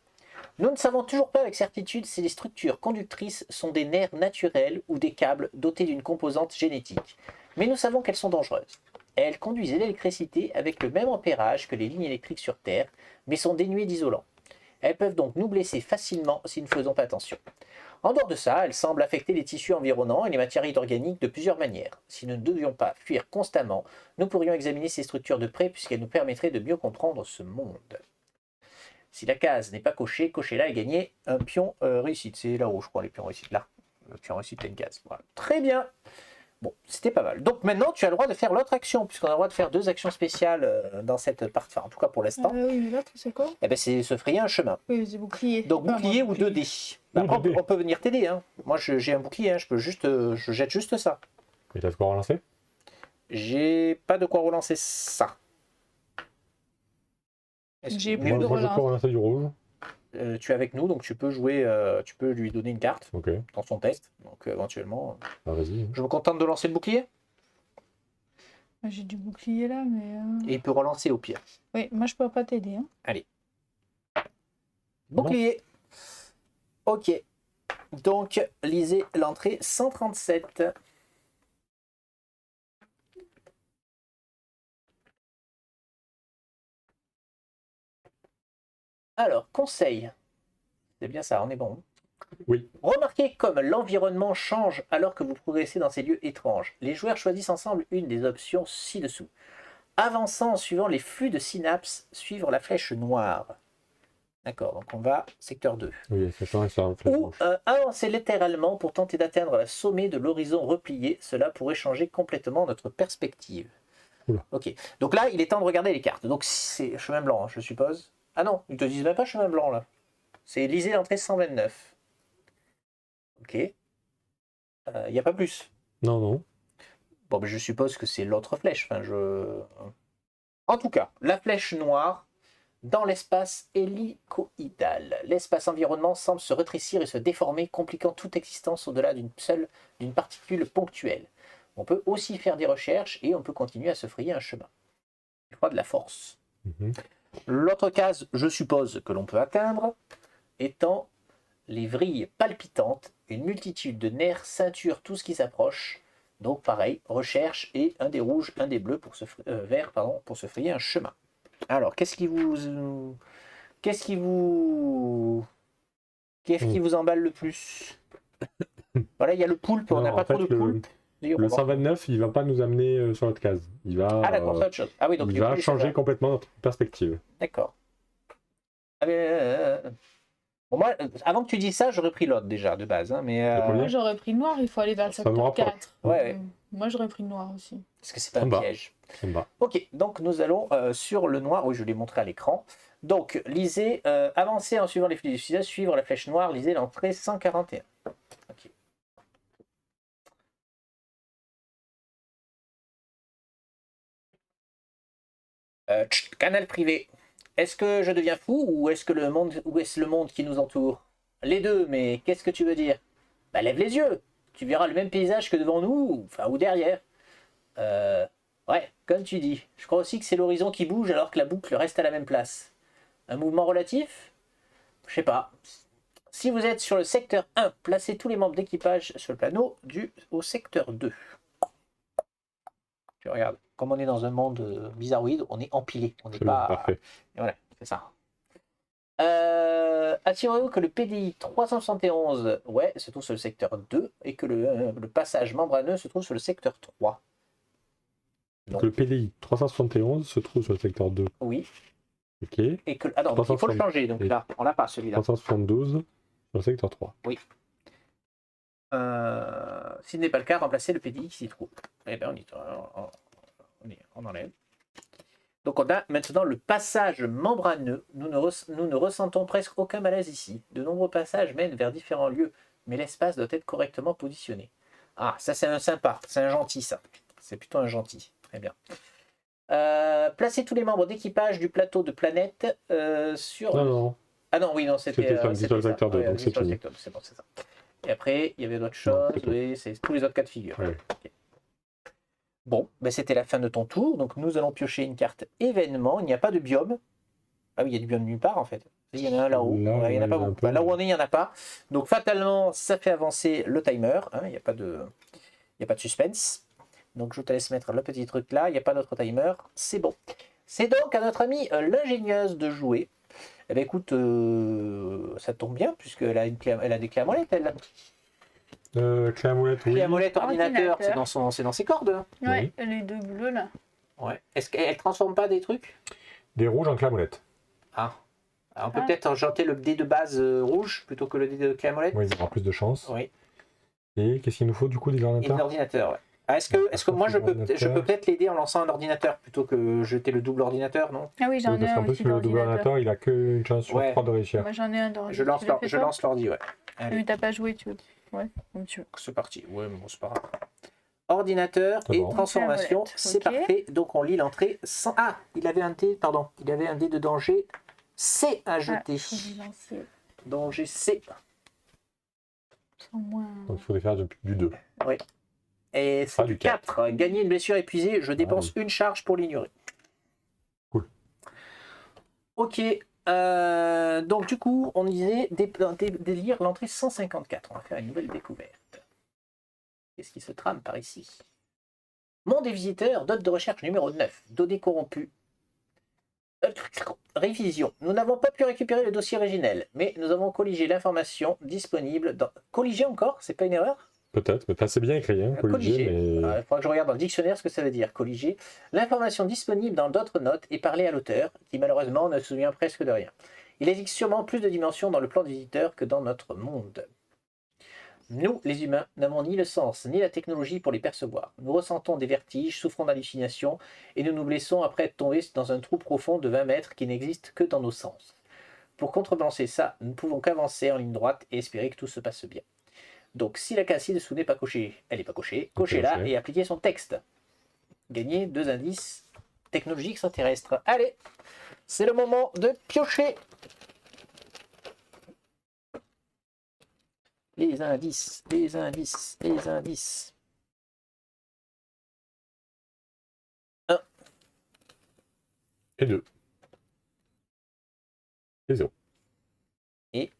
Nous ne savons toujours pas avec certitude si les structures conductrices sont des nerfs naturels ou des câbles dotés d'une composante génétique. Mais nous savons qu'elles sont dangereuses. Elles conduisent l'électricité avec le même ampérage que les lignes électriques sur Terre, mais sont dénuées d'isolant. Elles peuvent donc nous blesser facilement si nous ne faisons pas attention. En dehors de ça, elles semblent affecter les tissus environnants et les matières organiques de plusieurs manières. Si nous ne devions pas fuir constamment, nous pourrions examiner ces structures de près puisqu'elles nous permettraient de mieux comprendre ce monde. Si la case n'est pas cochée, cochez-la et gagnez un pion réussite. C'est là-haut, je crois, les pions réussite. Là. Le pion réussite, c'est une case. Voilà. Très bien. Bon, c'était pas mal. Donc maintenant, tu as le droit de faire l'autre action, puisqu'on a le droit de faire 2 actions spéciales dans cette partie. Enfin, en tout cas pour l'instant. Oui, mais l'autre, c'est quoi? Eh ben, c'est se frayer un chemin. Oui, c'est bouclier. Donc bouclier ou 2 dés. Bah, Ou 2 dés. on peut venir t'aider. Hein. Moi, j'ai un bouclier. Hein. Je jette juste ça. Et t'as de quoi relancer? J'ai pas de quoi relancer ça. J'ai plus Moi, de je peux relance. relancer du rouge. Tu es avec nous, donc tu peux jouer. Tu peux lui donner une carte Ok. dans son test. Donc éventuellement. Ah, vas-y. Je me contente de lancer le bouclier. Moi, j'ai du bouclier là, mais. Et il peut relancer au pire. Oui, moi, je peux pas t'aider. Hein. Allez. Bouclier. Ok. Donc, lisez l'entrée 137. Alors, conseil. C'est bien ça, on est bon. Oui. Remarquez comme l'environnement change alors que vous progressez dans ces lieux étranges. Les joueurs choisissent ensemble une des options ci-dessous. Avançant en suivant les flux de synapses, suivre la flèche noire. D'accord, donc on va secteur 2. Oui, ça change ça. Ou avancer latéralement pour tenter d'atteindre le sommet de l'horizon replié. Cela pourrait changer complètement notre perspective. Oula. Ok, donc là, il est temps de regarder les cartes. Donc c'est chemin blanc, hein, je suppose. Ah non, ils te disent même pas chemin blanc là. C'est lisez l'entrée 129. Ok. Il n'y a pas plus. Non, non. Bon, ben, je suppose que c'est l'autre flèche. En tout cas, la flèche noire dans l'espace hélicoïdal. L'espace environnement semble se rétrécir et se déformer, compliquant toute existence au-delà d'une particule ponctuelle. On peut aussi faire des recherches et on peut continuer à se frayer un chemin. Il faut de la force. L'autre case, je suppose, que l'on peut atteindre, étant les vrilles palpitantes, une multitude de nerfs, ceintures, tout ce qui s'approche. Donc pareil, recherche et un des rouges, un des bleus pour vert, pour se frayer un chemin. Alors, qu'est-ce qui vous emballe le plus? Voilà, il y a le poulpe, on n'a pas trop de poulpe. Le 129, il va pas nous amener sur notre case. Il va, d'accord, c'est autre chose. Ah oui, donc il va changer complètement notre perspective. D'accord. Bon, moi, avant que tu dises ça, j'aurais pris l'autre déjà, de base. Mais, moi, j'aurais pris le noir, il faut aller vers le secteur 4. Ouais. Moi, j'aurais pris le noir aussi. Parce que c'est pas un piège. Ok, donc nous allons sur le noir. Oui, je l'ai montré à l'écran. Donc, lisez, avancez en suivant les flèches d'utilisation, suivre la flèche noire, lisez l'entrée 141. Ok. Canal privé. Est-ce que je deviens fou ou est-ce le monde qui nous entoure? Les deux, mais qu'est-ce que tu veux dire? Bah, lève les yeux. Tu verras le même paysage que devant nous, ou derrière. Ouais, comme tu dis. Je crois aussi que c'est l'horizon qui bouge alors que la boucle reste à la même place. Un mouvement relatif? Je sais pas. Si vous êtes sur le secteur 1, placez tous les membres d'équipage sur le plano au secteur 2. Tu regardes, comme on est dans un monde bizarroïde, on est empilé. On n'est pas. Parfait. Et voilà, c'est ça. Assurez-vous que le PDI 371 se trouve sur le secteur 2 et que le passage membraneux se trouve sur le secteur 3. Donc le PDI 371 se trouve sur le secteur 2. Oui. Ok. Et que, donc il faut le changer. Donc là, on n'a pas celui-là. 372 sur le secteur 3. Oui. Si ce n'est pas le cas, remplacez le PDI qui s'y trouve. Eh bien, on enlève. Donc on a maintenant le passage membraneux. Nous ne ressentons presque aucun malaise ici. De nombreux passages mènent vers différents lieux, mais l'espace doit être correctement positionné. Ah, ça c'est un sympa, c'est un gentil ça. C'est plutôt un gentil. Très bien. Placez tous les membres d'équipage du plateau de planète sur... Non. Ah non, oui, non, c'était sur le secteur 2, donc c'est fini. C'est bon, c'est ça. Et après, il y avait d'autres choses, oui, c'est tous les autres cas de figure. Ouais. Okay. Bon, ben c'était la fin de ton tour, donc nous allons piocher une carte événement. Il n'y a pas de biome. Ah oui, il y a du biome nulle part en fait. Il y en a un là-haut. Il n'y en a pas beaucoup. Là où on est, il n'y en a pas. Donc fatalement, ça fait avancer le timer. Il n'y a pas de suspense. Donc je te laisse mettre le petit truc là. Il n'y a pas d'autre timer. C'est bon. C'est donc à notre amie l'ingénieuse de jouer. Eh bien écoute, ça tombe bien, puisqu'elle a des clés à molette, elle. Clé à molette, oui. Clé à molette, ordinateur, c'est dans ses cordes. Ouais, les deux bleus là. Ouais. Est-ce qu'elle transforme pas des trucs? Des rouges en clé à molette. Ah. Alors, on peut peut-être enchanter le dé de base rouge plutôt que le dé de clé à molette. Oui, il aura plus de chance. Oui. Et qu'est-ce qu'il nous faut du coup, des ordinateurs? Et des ordinateurs, ouais. Ah, est-ce que moi je peux peut-être l'aider en lançant un ordinateur plutôt que jeter le double ordinateur, non? Ah oui, j'en ai un. En plus, le double ordinateur, il a qu'une chance sur 3 de réussir. Moi j'en ai un d'ordinateur. Je lance l'ordi, ouais. Allez. Mais t'as pas joué, tu veux? Ouais, comme tu veux. C'est parti. Ouais, mais bon, c'est pas grave. Ordinateur et transformation, c'est parfait. Donc on lit l'entrée sans. Ah, il avait un dé, pardon. Il avait un dé de danger C à jeter. Danger C. Donc il faudrait faire du 2. Oui. Et c'est du 4. Gagner une blessure épuisée, je dépense une charge pour l'ignorer. Cool. Ok. Donc du coup, on disait délire l'entrée 154. On va faire une nouvelle découverte. Qu'est-ce qui se trame par ici? Monde des visiteurs, dot de recherche numéro 9. Données corrompues. Révision. Nous n'avons pas pu récupérer le dossier originel, mais nous avons colligé l'information disponible dans... Colligé encore? C'est pas une erreur? Peut-être, mais c'est bien écrit, hein, colligé. Il faudra que je regarde dans le dictionnaire ce que ça veut dire, colligé. L'information disponible dans d'autres notes est parlée à l'auteur, qui malheureusement ne se souvient presque de rien. Il existe sûrement plus de dimensions dans le plan du visiteur que dans notre monde. Nous, les humains, n'avons ni le sens ni la technologie pour les percevoir. Nous ressentons des vertiges, souffrons d'hallucinations, et nous nous blessons après être tombés dans un trou profond de 20 mètres qui n'existe que dans nos sens. Pour contrebalancer ça, nous ne pouvons qu'avancer en ligne droite et espérer que tout se passe bien. Donc si la case ci-dessous n'est pas cochée, elle n'est pas cochée. Cochez-la et appliquez son texte. Gagnez 2 indices technologie extraterrestre. Allez, c'est le moment de piocher. Les indices, les indices, les indices. 1. Et 2. Et 0. Et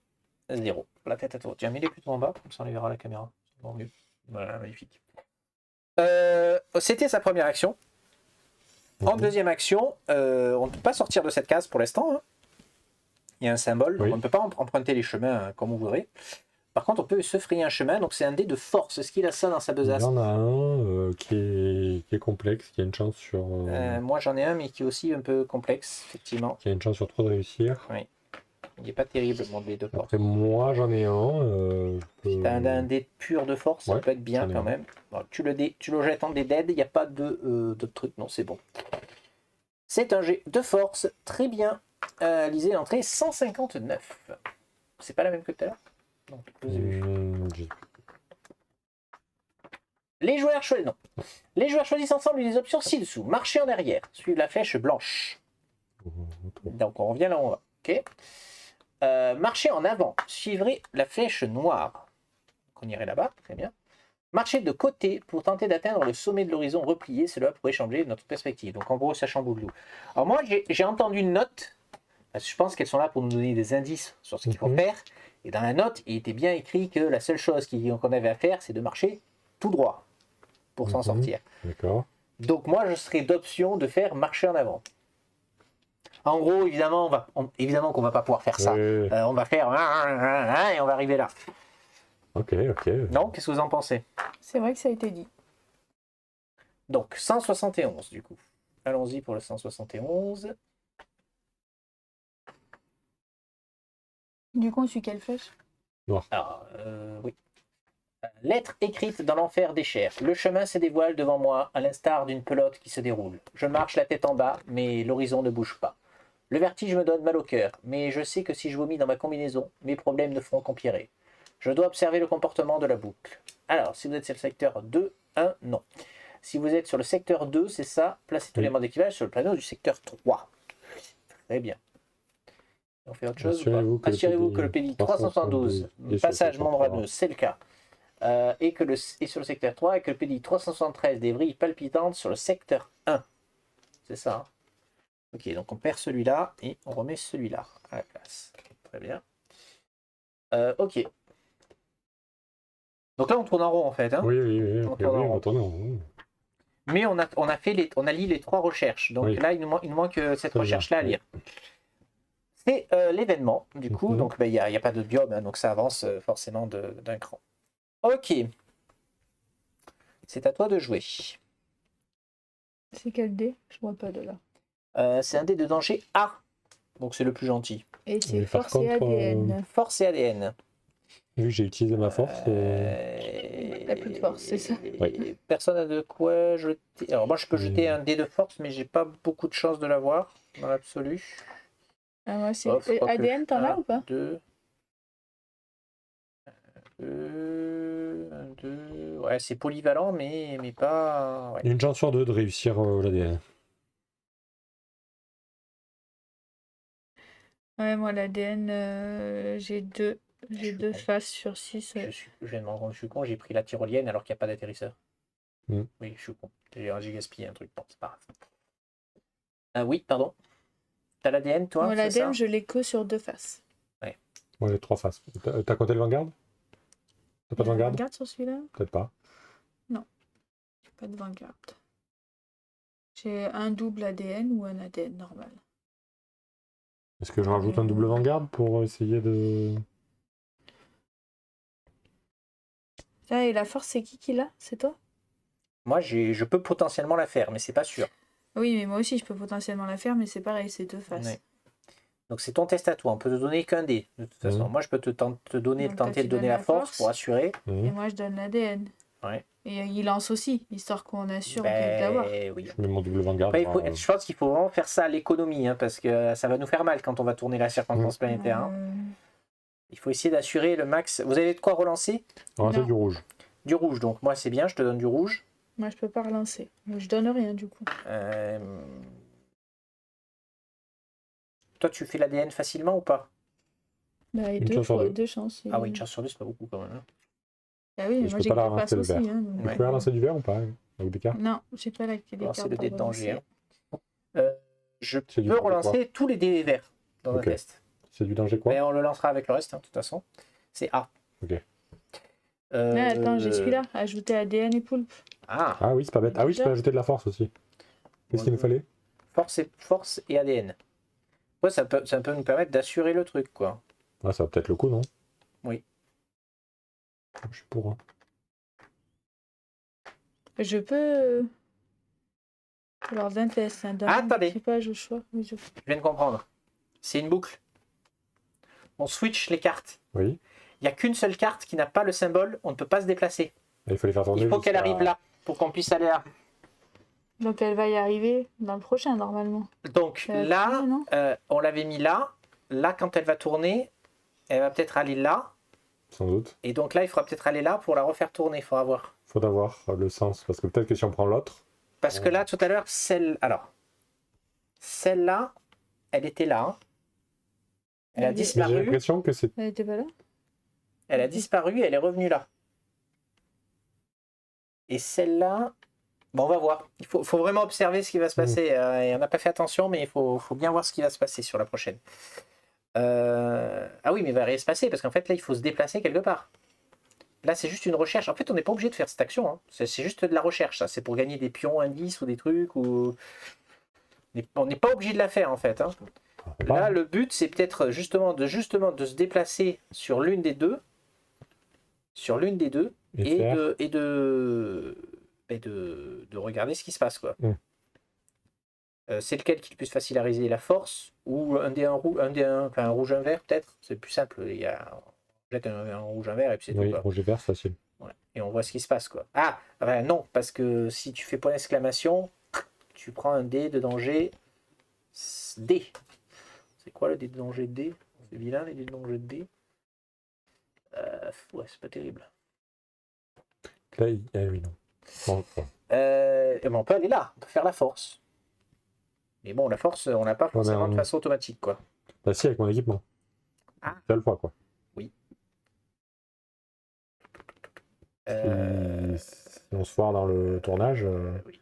0. La tête à toi. Tiens, mets-les plutôt en bas, comme ça on les verra à la caméra. C'est bon, mieux. Voilà, magnifique. C'était sa première action. En deuxième action, on ne peut pas sortir de cette case pour l'instant. Hein. Il y a un symbole, donc on ne peut pas emprunter les chemins comme vous voudrez. Par contre, on peut se frayer un chemin, donc c'est un dé de force. Est-ce qu'il a ça dans sa besace? Il y en a un qui est complexe, qui a une chance sur... moi j'en ai un, mais qui est aussi un peu complexe, effectivement. Qui a une chance sur 3 de réussir. Oui. Il n'est pas terrible, mon dé de force. Après, moi j'en ai un. Si tu as un dé pur de force, ça peut être bien quand même. Bon, tu le jettes en dé dead, il n'y a pas de truc, non, c'est bon. C'est un jet de force, très bien. Lisez l'entrée 159. C'est pas la même que tout à l'heure? Les joueurs choisissent. Non. Les joueurs choisissent ensemble les options ci-dessous. Marcher en arrière, suivre la flèche blanche. Donc on revient là où on va. Ok. Marcher en avant, suivrez la flèche noire. On irait là-bas, très bien. Marcher de côté pour tenter d'atteindre le sommet de l'horizon replié, cela pourrait changer notre perspective. Donc en gros, ça chamboule. Alors moi, j'ai entendu une note, parce que je pense qu'elles sont là pour nous donner des indices sur ce qu'il faut faire. Et dans la note, il était bien écrit que la seule chose qu'on avait à faire, c'est de marcher tout droit pour s'en sortir. D'accord. Donc moi, je serais d'option de faire marcher en avant. En gros, évidemment, évidemment qu'on va pas pouvoir faire ça. On va faire et on va arriver là. Ok. Non, qu'est-ce que vous en pensez? C'est vrai que ça a été dit. Donc 171 du coup. Allons-y pour le 171. Du coup, on suit quelle flèche? Noir. Alors, oui. Lettre écrite dans l'enfer des chairs. Le chemin se dévoile devant moi, à l'instar d'une pelote qui se déroule. Je marche la tête en bas, mais l'horizon ne bouge pas. Le vertige me donne mal au cœur, mais je sais que si je vomis dans ma combinaison, mes problèmes ne feront qu'empirer. Je dois observer le comportement de la boucle. Alors, si vous êtes sur le secteur 2, 1, non. Si vous êtes sur le secteur 2, c'est ça, placez tous les modes d'équipage sur le panneau du secteur 3. Très bien. On fait autre chose. Assurez-vous que le PDI 372, passage membraneux, c'est le cas. Et sur le secteur 3, et que le PDI 373 des vrilles palpitantes sur le secteur 1. C'est ça. Hein. Ok, donc on perd celui-là et on remet celui-là à la place. Très bien. Ok. Donc là on tourne en rond en fait. Hein. Oui, on tourne en rond. Mais on a lu les 3 recherches. Donc là il nous manque cette recherche-là à lire. C'est l'événement, du coup, donc il n'y a pas de biome, hein, donc ça avance forcément d'un cran. Ok. C'est à toi de jouer. C'est quel dé? Je vois pas de là. C'est un dé de danger A, donc c'est le plus gentil. Et c'est force et ADN. Force et ADN. Vu que j'ai utilisé ma force. T'as plus de force, c'est ça? Oui. Personne n'a de quoi jeter. Alors moi je peux jeter un dé de force, mais j'ai pas beaucoup de chance de l'avoir dans l'absolu. Ah ouais, c'est ADN, t'en as ou pas? 2. 2. Ouais, c'est polyvalent, mais pas. Ouais. Une chance sur 2 de réussir l'ADN. Ouais, moi l'ADN, j'ai 2 faces sur 6. Je viens de me rendre compte, je suis con, j'ai pris la tyrolienne alors qu'il n'y a pas d'atterrisseur. Oui, je suis con. J'ai gaspillé un truc. Bon, c'est pas grave. Oui, pardon. T'as l'ADN, toi? Moi, l'ADN, je l'ai que sur 2 faces. Ouais, les 3 faces. T'as compté le Vanguard? T'as pas de Vanguard? Vanguard sur celui-là? Peut-être pas. Non, j'ai pas de Vanguard. J'ai un double ADN ou un ADN normal. Est-ce que je rajoute un double Vanguard pour essayer de... Ah, et la force, c'est qui l'a? C'est toi? Moi, je peux potentiellement la faire, mais c'est pas sûr. Oui, mais moi aussi, je peux potentiellement la faire, mais c'est pareil, c'est 2 faces. Ouais. Donc c'est ton test à toi, on peut te donner qu'un dé. De toute façon, moi je peux tenter de donner la force pour assurer. Et moi je donne l'ADN. Ouais. Et il lance aussi, histoire qu'on assure de l'avoir. Oui. Je mets mon double Vanguard. Après, je pense qu'il faut vraiment faire ça à l'économie, hein, parce que ça va nous faire mal quand on va tourner la circonférence planétaire. Hein. Il faut essayer d'assurer le max. Vous avez de quoi relancer? Relancer Non. du rouge. Du rouge, donc moi c'est bien, je te donne du rouge. Moi, je peux pas relancer. Je donne rien, du coup. Toi, tu fais l'ADN facilement ou pas? Bah, et Une chance sur deux. deux chances. Ah oui, une chance sur deux, c'est pas beaucoup quand même. Hein. Ah oui, Et mais je moi peux j'ai pas la que le passe relancer le aussi. vert. Hein, donc. Vous Ouais. pouvez relancer du vert ou pas avec des cartes? Non, j'ai pas les Alors, c'est cartes le pour dé de danger. relancer. Je C'est du peux danger relancer quoi? tous les dés verts dans un Ok. test. C'est du danger quoi? Mais on le lancera avec le reste, hein, de toute façon. C'est A. Ok. Ah, attends, j'ai celui-là. Ajouter ADN et poulpe. Ah, Ah oui, c'est pas bête. Ah oui, je peux Déjà. ajouter de la force aussi. Qu'est-ce qu'il nous fallait? force et ADN. Ouais, ça peut nous permettre d'assurer le truc, quoi. Ah, ça va peut-être le coup, non? Oui. Je suis pour. Hein. Je peux. Alors, d'un test. Hein, Ah, attendez. Je sais pas, je choix. Oui, Je viens de comprendre. C'est une boucle. On switch les cartes. Oui. Il n'y a qu'une seule carte qui n'a pas le symbole, on ne peut pas se déplacer. Il faut les faire tourner. Il faut qu'elle jusqu'à- arrive là, pour qu'on puisse aller là. Donc, elle va y arriver dans le prochain, normalement. Donc là, tourner, non on l'avait mis là. Là, quand elle va tourner, elle va peut-être aller là. Sans doute. Et donc là, il faudra peut-être aller là pour la refaire tourner, il faudra voir. Faut avoir le sens. Parce que peut-être que si on prend l'autre. Parce que là, tout à l'heure, celle-là, elle était là. Hein. Elle a Mais Mais j'ai disparu. l'impression que c'est. Elle était pas là? Elle a disparu et elle est revenue là. Et celle-là, bon, on va voir. Il faut vraiment observer ce qui va se passer. Et on n'a pas fait attention, mais il faut bien voir ce qui va se passer sur la prochaine. Ah oui, mais il va rien se passer parce qu'en fait, là, il faut se déplacer quelque part. Là, c'est juste une recherche. En fait, on n'est pas obligé de faire cette action. Hein. C'est juste de la recherche, ça. C'est pour gagner des pions, indices ou des trucs. Ou... On n'est pas obligé de la faire, en fait. Hein. Là, le but, c'est peut-être justement de se déplacer sur l'une des deux. Sur l'une des deux. Et de regarder ce qui se passe, quoi. C'est lequel qui est le plus facile à réaliser, la force ou un rouge, un vert, peut-être? C'est plus simple. Il y a peut-être un rouge, un vert, et puis c'est Oui, tout. Quoi. rouge et vert, c'est facile. Ouais. Et on voit ce qui se passe, quoi. Ah, non, parce que si tu fais point d'exclamation, tu prends un dé de danger D. C'est quoi le dé de danger D? C'est vilain, les dés de danger D. Ouais, c'est pas terrible. Là, oui, non. Bon. Mais on peut aller là, on peut faire la force. Mais bon, la force, on n'a pas forcément de façon automatique, quoi. Bah si, avec mon équipement. Ah. Seule fois, quoi. Oui. Si on se foire dans le tournage, oui.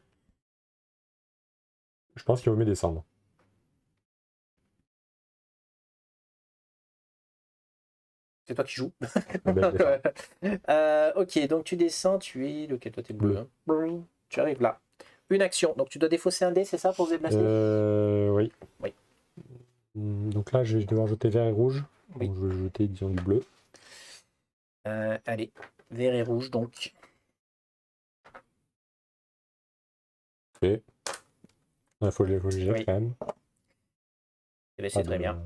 Je pense qu'il vaut mieux descendre. C'est toi qui joues. Ah ben, Ok, donc tu descends, tu es... Lequel, toi t'es bleu. Hein. Tu arrives là. Une action, donc tu dois défausser un dé, c'est ça, pour se déplacer? Oui. Oui. Donc là, je vais devoir jeter vert et rouge. Oui. Donc je vais jeter, disons, du bleu. Allez, vert et rouge, donc. Ok. Il faut que je jette Oui. quand même. Eh ben, c'est très bien.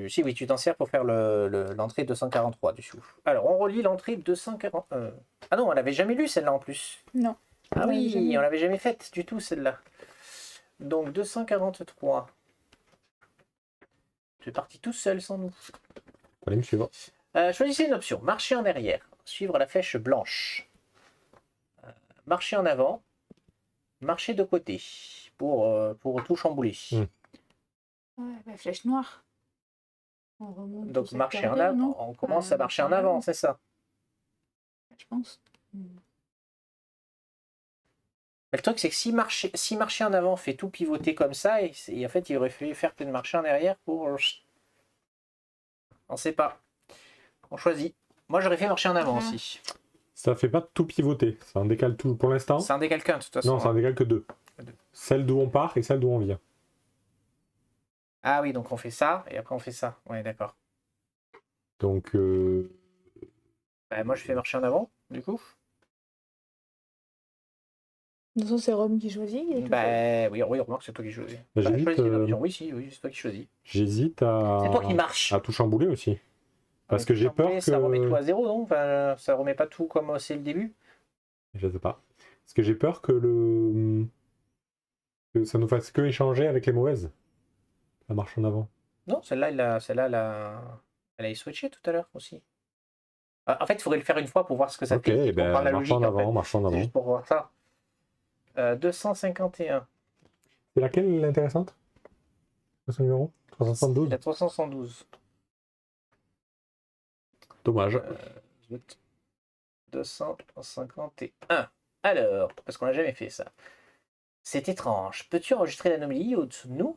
Si, oui, tu t'en sers pour faire l'entrée 243 du souffle. Alors, on relit l'entrée 240. Ah non, on l'avait jamais lu celle-là en plus. Non. Ah On l'avait oui, jamais. on l'avait jamais faite du tout celle-là. Donc 243. Tu es parti tout seul sans nous. Allez, me suivre. Choisissez une option. Marcher en arrière. Suivre la flèche blanche. Marcher en avant. Marcher de côté. Pour tout chambouler. Ouais, la flèche noire. On remonte Donc au marcher secteur en 2, avant. non On commence à marcher en avant, c'est ça. Je pense. Mais le truc, c'est que si marcher en avant fait tout pivoter comme ça, et en fait, il aurait fallu faire peut-être marcher en arrière pour... On sait pas. On choisit. Moi, j'aurais fait marcher en avant aussi. Ça fait pas tout pivoter. Ça en décale tout pour l'instant. C'est un décale qu'un, de toute façon. Non, ça en décale que deux. Celle d'où on part et celle d'où on vient. Ah oui, donc on fait ça, et après on fait ça. Ouais, d'accord. Donc... Bah, moi, je fais marcher en avant, du coup. De toute façon, c'est Rome qui choisit. et tout ça. Bah oui, remarque, c'est toi qui choisis. Bah, Choisis j'hésite, une option. Oui, c'est toi qui choisis. J'hésite à... C'est toi qui marche. à tout chambouler aussi. Parce que j'ai peur que... Ça remet tout à zéro, non? Enfin, ça remet pas tout comme c'est le début. Je sais pas. Parce que j'ai peur que ça nous fasse que échanger avec les mauvaises. La marche en avant. Non, celle-là, Elle a switché tout à l'heure aussi. En fait, il faudrait le faire une fois pour voir ce que ça fait. Ok, ben, marche en avant, marche en avant. Juste pour voir ça. 251. C'est laquelle l'intéressante? Ce numéro 372. La 372. Dommage. 251. Alors, parce qu'on n'a jamais fait ça. C'est étrange. Peux-tu enregistrer l'anomalie au-dessous de nous?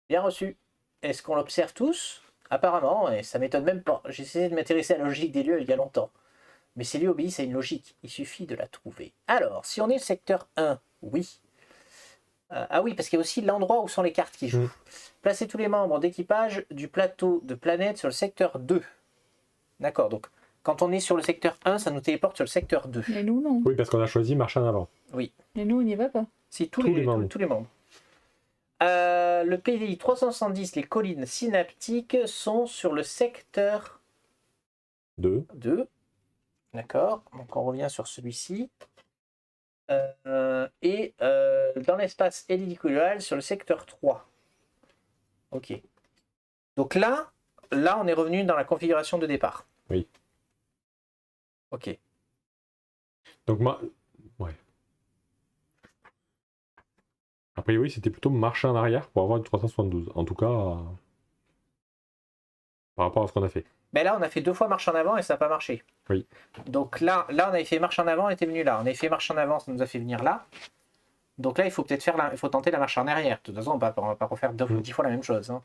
Bien reçu. Est-ce qu'on l'observe tous? Apparemment, et ça m'étonne même pas. J'ai essayé de m'intéresser à la logique des lieux il y a longtemps. Mais ces lieux obéissent à une logique. Il suffit de la trouver. Alors, si on est le secteur 1, oui. Ah oui, parce qu'il y a aussi l'endroit où sont les cartes qui jouent. Placez tous les membres d'équipage du plateau de planète sur le secteur 2. D'accord, donc quand on est sur le secteur 1, ça nous téléporte sur le secteur 2. Mais nous, non. Oui, parce qu'on a choisi marche en avant. Oui. Mais nous, on n'y va pas. Si, tous les membres. Tous les membres. Le PDI 370, les collines synaptiques, sont sur le secteur 2. D'accord, donc on revient sur celui-ci. Dans l'espace hélicoïdal sur le secteur 3. Ok. Donc là, on est revenu dans la configuration de départ. Oui. Ok. Donc, ouais. A priori, c'était plutôt marcher en arrière pour avoir une 372. En tout cas, par rapport à ce qu'on a fait. Ben là, on a fait 2 fois marche en avant et ça n'a pas marché. Oui. Donc là, on avait fait marche en avant, on était venu là. On avait fait marche en avant, ça nous a fait venir là. Donc là, il faut peut-être tenter la marche en arrière. De toute façon, on va pas refaire 10 fois la même chose. Hein.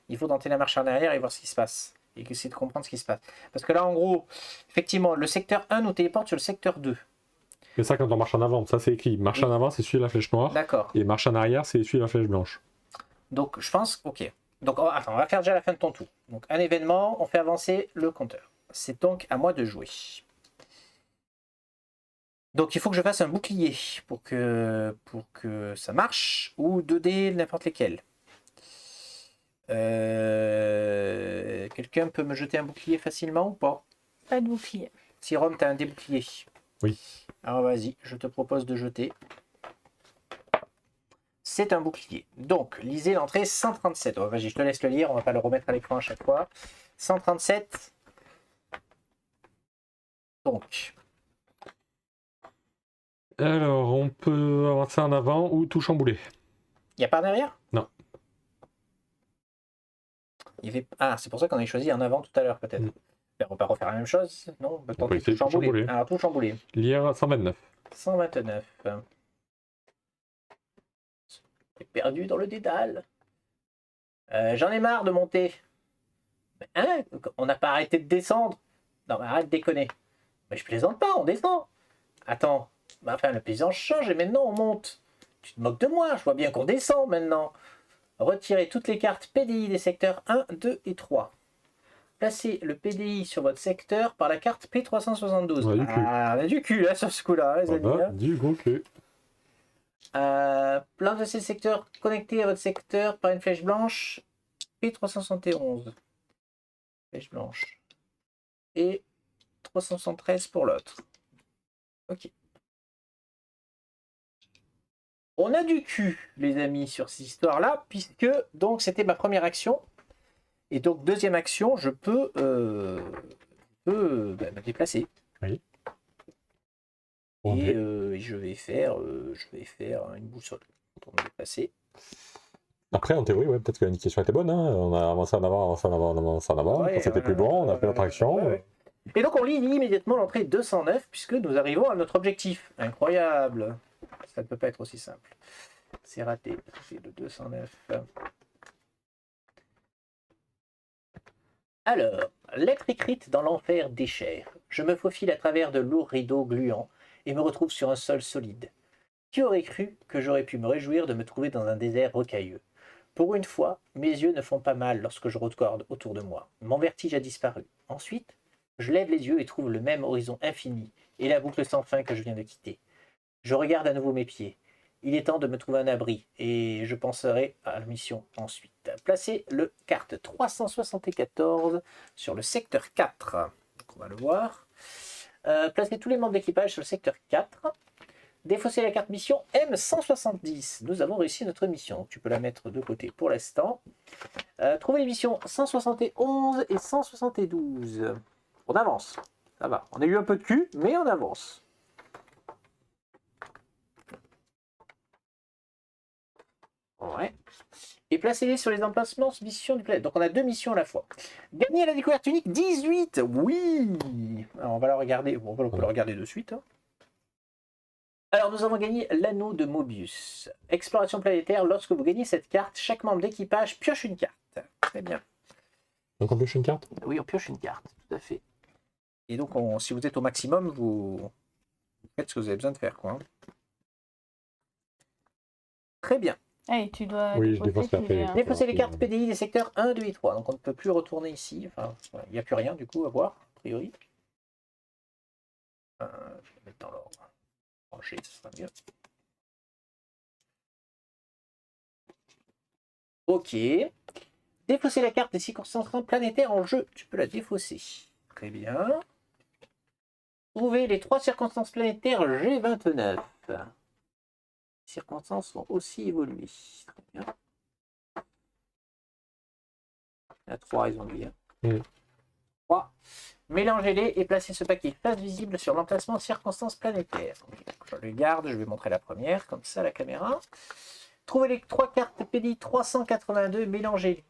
Il faut tenter la marche en arrière et voir ce qui se passe. Et essayer de comprendre ce qui se passe. Parce que là, en gros, effectivement, le secteur 1 nous téléporte sur le secteur 2. Mais ça, quand on marche en avant, ça c'est écrit. Marche en avant, c'est suivre la flèche noire. D'accord. Et marche en arrière, c'est suivre la flèche blanche. Donc, je pense, ok. Donc, attends, on va faire déjà la fin de ton tour. Donc, un événement, on fait avancer le compteur. C'est donc à moi de jouer. Donc, il faut que je fasse un bouclier pour que ça marche. Ou 2 dés, n'importe lesquels. Quelqu'un peut me jeter un bouclier facilement ou pas? Pas de bouclier. Si Rome, tu as un débouclier. Oui. Alors vas-y, je te propose de jeter. C'est un bouclier. Donc, lisez l'entrée 137. Oh, vas-y, je te laisse le lire, on va pas le remettre à l'écran à chaque fois. 137. Donc. Alors, on peut avancer en avant ou tout chambouler. Il n'y a pas derrière? Non. Ah, c'est pour ça qu'on avait choisi en avant tout à l'heure, peut-être. On va pas refaire la même chose, non? On peut essayer tout de chambouler. Alors, tout chambouler. Lire 129. 129. J'ai perdu dans le dédale. J'en ai marre de monter. Hein? On n'a pas arrêté de descendre. Non, mais arrête de déconner. Mais je plaisante pas, on descend. Attends. Enfin, la plaisance change et maintenant on monte. Tu te moques de moi, je vois bien qu'on descend maintenant. Retirez toutes les cartes PDI des secteurs 1, 2 et 3. Placez le PDI sur votre secteur par la carte P372. On a du cul là sur ce coup-là, les amis. Du gros cul. Placez le secteur connecté à votre secteur par une flèche blanche P371. Flèche blanche. Et 373 pour l'autre. Ok. On a du cul, les amis, sur cette histoire-là, puisque donc c'était ma première action. Et donc, deuxième action, je peux me déplacer. Oui. Et je vais faire une boussole pour me déplacer. Après, en théorie, ouais, peut-être que l'indication était bonne. Hein. On a avancé en avant, avancé en avant, avancé en avant. Ouais, quand c'était plus bon, on a fait notre action. Ouais. Et donc, on lit immédiatement l'entrée 209, puisque nous arrivons à notre objectif. Incroyable. Ça ne peut pas être aussi simple. C'est raté. C'est le 209. Alors, lettre écrite dans l'enfer déchire. Je me faufile à travers de lourds rideaux gluants et me retrouve sur un sol solide. Qui aurait cru que j'aurais pu me réjouir de me trouver dans un désert rocailleux? Pour une fois, mes yeux ne font pas mal lorsque je regarde autour de moi. Mon vertige a disparu. Ensuite, je lève les yeux et trouve le même horizon infini et la boucle sans fin que je viens de quitter. Je regarde à nouveau mes pieds. Il est temps de me trouver un abri et je penserai à la mission ensuite. Placez le carte 374 sur le secteur 4. Donc on va le voir. Placez tous les membres d'équipage sur le secteur 4. Défausser la carte mission M170. Nous avons réussi notre mission. Tu peux la mettre de côté pour l'instant. Trouver les missions 171 et 172. On avance. Ça va. On a eu un peu de cul, mais on avance. Ouais. Et placez-les sur les emplacements mission du planète. Donc on a 2 missions à la fois. Gagner la découverte unique 18. Oui. Alors on va la regarder. Bon, on peut la regarder de suite. Hein. Alors nous avons gagné l'anneau de Mobius. Exploration planétaire. Lorsque vous gagnez cette carte, chaque membre d'équipage pioche une carte. Très bien. Donc on pioche une carte? Oui, on pioche une carte. Tout à fait. Et donc si vous êtes au maximum, vous faites ce que vous avez besoin de faire, quoi. Hein. Très bien. Hey, tu dois oui, je défonce défausser les cartes PDI des secteurs 1, 2 et 3. Donc on ne peut plus retourner ici. Enfin, il n'y a plus rien du coup à voir, a priori. Je vais le mettre dans l'ordre. Ranger, ce sera mieux. Ok. Défausser la carte des circonstances planétaires en jeu. Tu peux la défausser. Très bien. Trouver les 3 circonstances planétaires G29. Les circonstances sont aussi évoluées. Très bien. Il y a 3, ils ont dit. Hein. 3. Mélangez-les et placez ce paquet face visible sur l'emplacement circonstances planétaires. Je le garde, je vais montrer la première, comme ça la caméra. Trouvez les 3 cartes PDI 382, mélangez-les.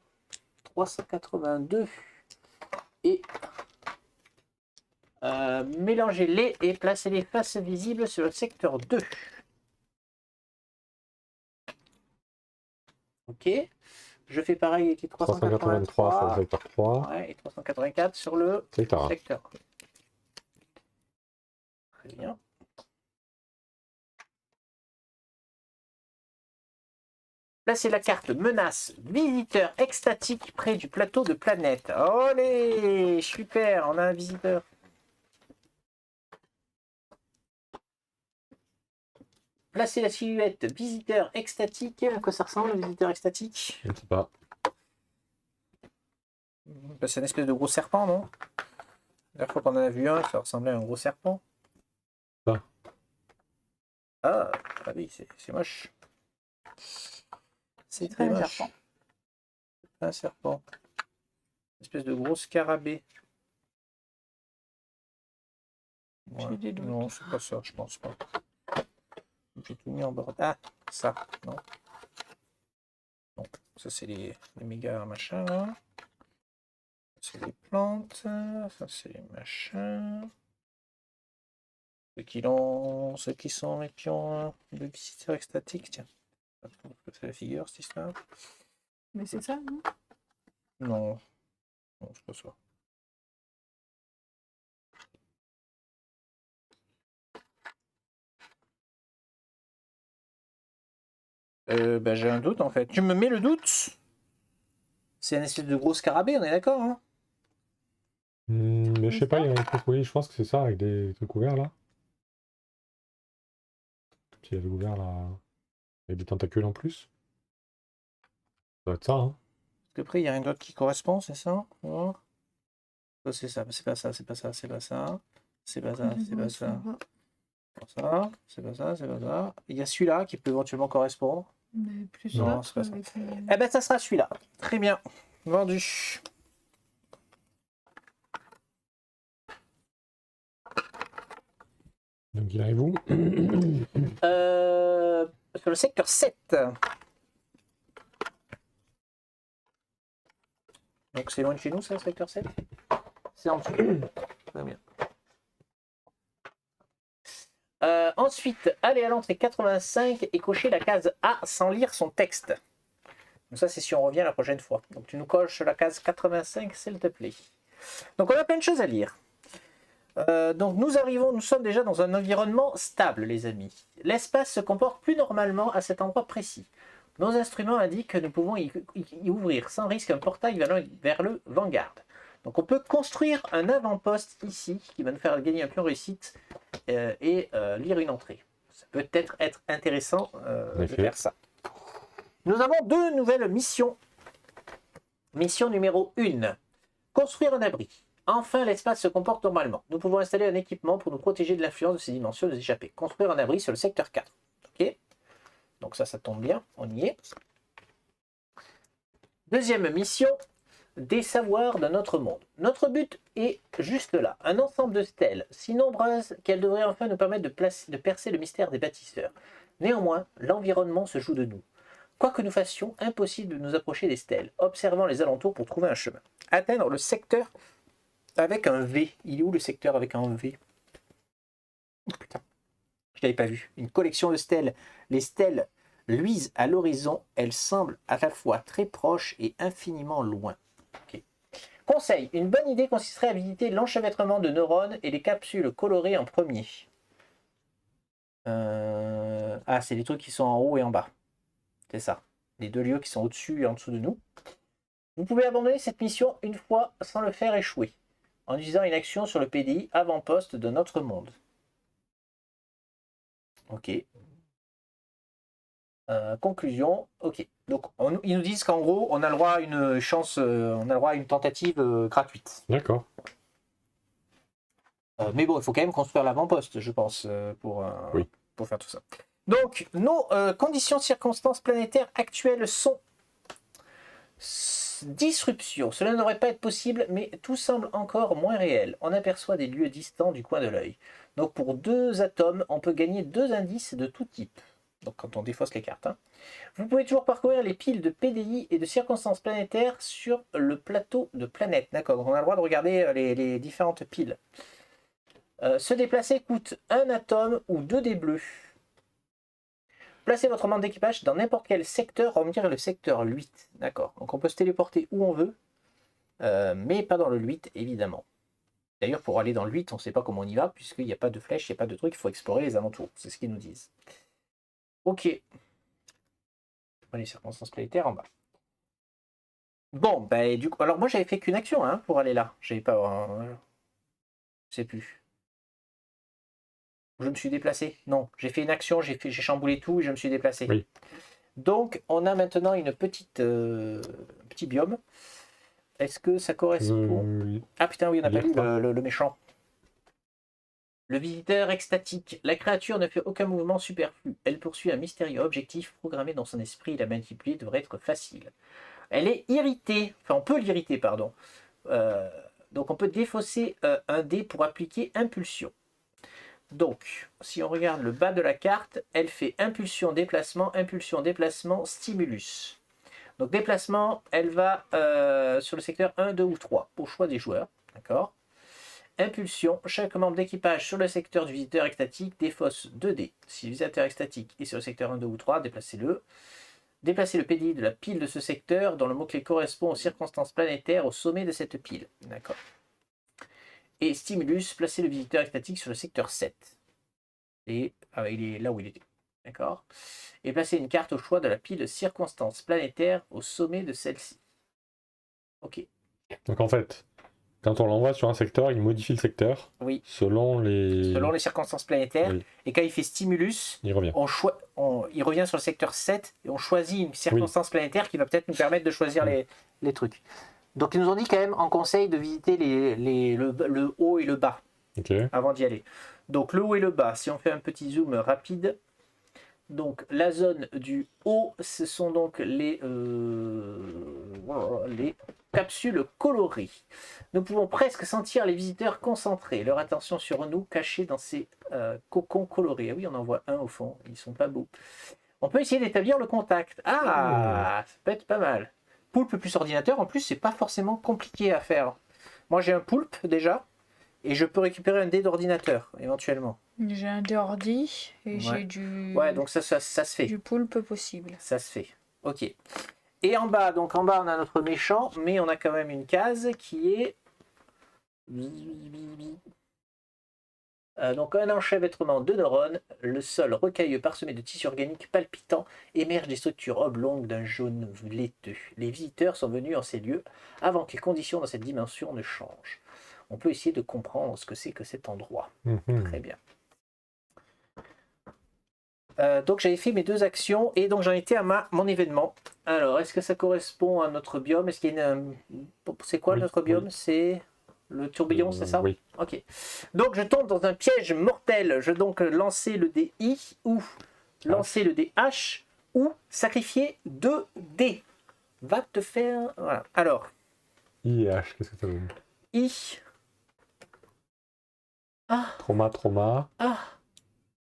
382 et mélangez-les et placez-les face visibles sur le secteur 2. Ok. Je fais pareil avec les 383 sur le secteur 3. Ouais, et 384 sur le secteur 1. Très bien. Placez la carte menace visiteur extatique près du plateau de planète. Olé, super, on a un visiteur. Placez la silhouette visiteur extatique. À quoi ça ressemble, le visiteur extatique? Je ne sais pas. C'est une espèce de gros serpent, non? La dernière fois qu'on en a vu un, ça ressemblait à un gros serpent. Ah, ah oui, c'est moche. C'est très moche. Serpent. Un serpent. Une espèce de gros scarabée. Ouais. J'ai des doutes. Non, c'est pas ça, je pense pas. J'ai tout mis en bord. Ah, ça, non. Non, ça c'est les méga machins là. C'est les plantes, ça c'est les machins. Ceux qui ont le visiteur extatique, tiens. C'est la figure, cette histoire. Mais c'est ça, non? Non, non, c'est pas ça. J'ai un doute en fait. Tu me mets le doute? C'est un espèce de gros scarabée, on est d'accord, hein? Mais je sais pas, il y a un truc, oui, je pense que c'est ça, avec des trucs ouverts là. S'il y avait ouvert là, avec des tentacules en plus. Ça doit être ça, hein. Parce qu'après, il n'y a rien d'autre qui correspond, c'est ça? Ça, c'est ça, c'est pas ça, c'est pas ça, c'est pas ça. C'est pas ça, c'est pas ça. C'est pas ça, c'est pas ça, c'est pas ça. Il y a celui-là qui peut éventuellement correspondre. Mais plus Non, l'autre c'est pas ça. avec les- Eh ben, ça sera celui-là. Très bien. Vendu. Donc il arrive où? Sur le secteur 7. Donc c'est loin de chez nous, ça, le secteur 7? C'est en dessous. Très bien. Ensuite, allez à l'entrée 85 et cochez la case A sans lire son texte. Donc ça, c'est si on revient la prochaine fois. Donc tu nous coches la case 85, s'il te plaît. Donc on a plein de choses à lire. Donc nous sommes déjà dans un environnement stable, les amis. L'espace se comporte plus normalement à cet endroit précis. Nos instruments indiquent que nous pouvons y ouvrir sans risque un portail vers le Vanguard. Donc on peut construire un avant-poste ici qui va nous faire gagner un point réussite et lire une entrée. Ça peut être intéressant de faire ça. Nous avons 2 nouvelles missions. Mission numéro 1. Construire un abri. Enfin, l'espace se comporte normalement. Nous pouvons installer un équipement pour nous protéger de l'influence de ces dimensions et nous échapper. Construire un abri sur le secteur 4. Ok. Donc ça tombe bien. On y est. Deuxième mission. Des savoirs de notre monde. Notre but est juste là. Un ensemble de stèles, si nombreuses qu'elles devraient enfin nous permettre de percer le mystère des bâtisseurs. Néanmoins, l'environnement se joue de nous. Quoi que nous fassions, impossible de nous approcher des stèles, observant les alentours pour trouver un chemin. Atteindre le secteur avec un V. Il est où le secteur avec un V? Oh putain, je l'avais pas vu. Une collection de stèles. Les stèles luisent à l'horizon. Elles semblent à la fois très proches et infiniment loin. Okay. Conseil. Une bonne idée consisterait à visiter l'enchevêtrement de neurones et les capsules colorées en premier. Ah, c'est les trucs qui sont en haut et en bas. C'est ça. Les deux lieux qui sont au-dessus et en dessous de nous. Vous pouvez abandonner cette mission une fois sans le faire échouer, en utilisant une action sur le PDI avant-poste de notre monde. Ok. Conclusion. Ok. Donc, ils nous disent qu'en gros, on a le droit à une chance, on a le droit à une tentative gratuite. D'accord. Mais bon, il faut quand même construire l'avant-poste, je pense, pour faire tout ça. Donc, nos conditions circonstances planétaires actuelles sont disruption. Cela ne devrait pas être possible, mais tout semble encore moins réel. On aperçoit des lieux distants du coin de l'œil. Donc, pour 2 atomes, on peut gagner 2 indices de tout type. Donc, quand on défausse les cartes. Vous pouvez toujours parcourir les piles de PDI et de circonstances planétaires sur le plateau de planète. D'accord, donc on a le droit de regarder les différentes piles. Se déplacer coûte 1 atome ou 2 dés bleus. Placez votre membre d'équipage dans n'importe quel secteur, on va dire le secteur 8. D'accord, donc on peut se téléporter où on veut, mais pas dans le 8, évidemment. D'ailleurs, pour aller dans le 8, on ne sait pas comment on y va, puisqu'il n'y a pas de flèches, il n'y a pas de trucs, il faut explorer les alentours. C'est ce qu'ils nous disent. Ok. Les circonstances planétaires en bas. Bon, bah, du coup, alors moi j'avais fait qu'une action pour aller là. J'avais pas. Je sais plus. Je me suis déplacé. Non, j'ai fait une action, j'ai chamboulé tout et je me suis déplacé. Oui. Donc, on a maintenant une petite petit biome. Est-ce que ça correspond Ah putain, oui, on n'a pas lu le méchant. Le visiteur extatique. La créature ne fait aucun mouvement superflu. Elle poursuit un mystérieux objectif programmé dans son esprit. La manipuler devrait être facile. Elle est irritée. Enfin, on peut l'irriter, pardon. Donc, on peut défausser un dé pour appliquer impulsion. Donc, si on regarde le bas de la carte, elle fait impulsion, déplacement, stimulus. Donc, déplacement, elle va sur le secteur 1, 2 ou 3, au choix des joueurs. D'accord. Impulsion, chaque membre d'équipage sur le secteur du visiteur extatique défausse 2 dés. Si le visiteur extatique est sur le secteur 1, 2 ou 3, déplacez-le. Déplacez le PDI de la pile de ce secteur dont le mot-clé correspond aux circonstances planétaires au sommet de cette pile. D'accord. Et stimulus, placez le visiteur extatique sur le secteur 7. Et il est là où il était. D'accord. Et placez une carte au choix de la pile circonstances planétaires au sommet de celle-ci. Ok. Donc en fait, quand on l'envoie sur un secteur, il modifie le secteur. Oui. Selon les circonstances planétaires. Oui. Et quand il fait stimulus, il revient. Il revient sur le secteur 7 et on choisit une circonstance planétaire qui va peut-être nous permettre de choisir les trucs. Donc ils nous ont dit quand même en conseil de visiter le haut et le bas avant d'y aller. Donc le haut et le bas, si on fait un petit zoom rapide, donc la zone du haut, ce sont donc les capsules colorées. Nous pouvons presque sentir les visiteurs concentrés, leur attention sur nous cachée dans ces cocons colorés. Ah oui, on en voit un au fond, ils sont pas beaux. On peut essayer d'établir le contact. Ah, ça peut être pas mal. Poulpe plus ordinateur, en plus, c'est pas forcément compliqué à faire. Moi, j'ai un poulpe déjà, et je peux récupérer un dé d'ordinateur, éventuellement. J'ai un dé ordi, et j'ai du... Ouais, donc ça se fait. Du poulpe possible. Ça se fait. Ok. Et en bas, on a notre méchant, mais on a quand même une case qui est... donc un enchevêtrement de neurones, le sol rocailleux parsemé de tissus organiques palpitants émerge des structures oblongues d'un jaune laiteux. Les visiteurs sont venus en ces lieux avant que les conditions dans cette dimension ne changent. On peut essayer de comprendre ce que c'est que cet endroit. Très bien. Donc j'avais fait mes 2 actions et donc j'en étais à mon événement. Alors, est-ce que ça correspond à notre biome? Est-ce qu'il y a c'est quoi notre biome? C'est Le tourbillon, c'est ça? Oui. Ok. Donc je tombe dans un piège mortel. Je vais donc lancer le dé I ou lancer le dé H ou sacrifier 2 dés. Va te faire... Voilà. Alors. I et H, qu'est-ce que ça donne? I. Ah. Trauma. Ah.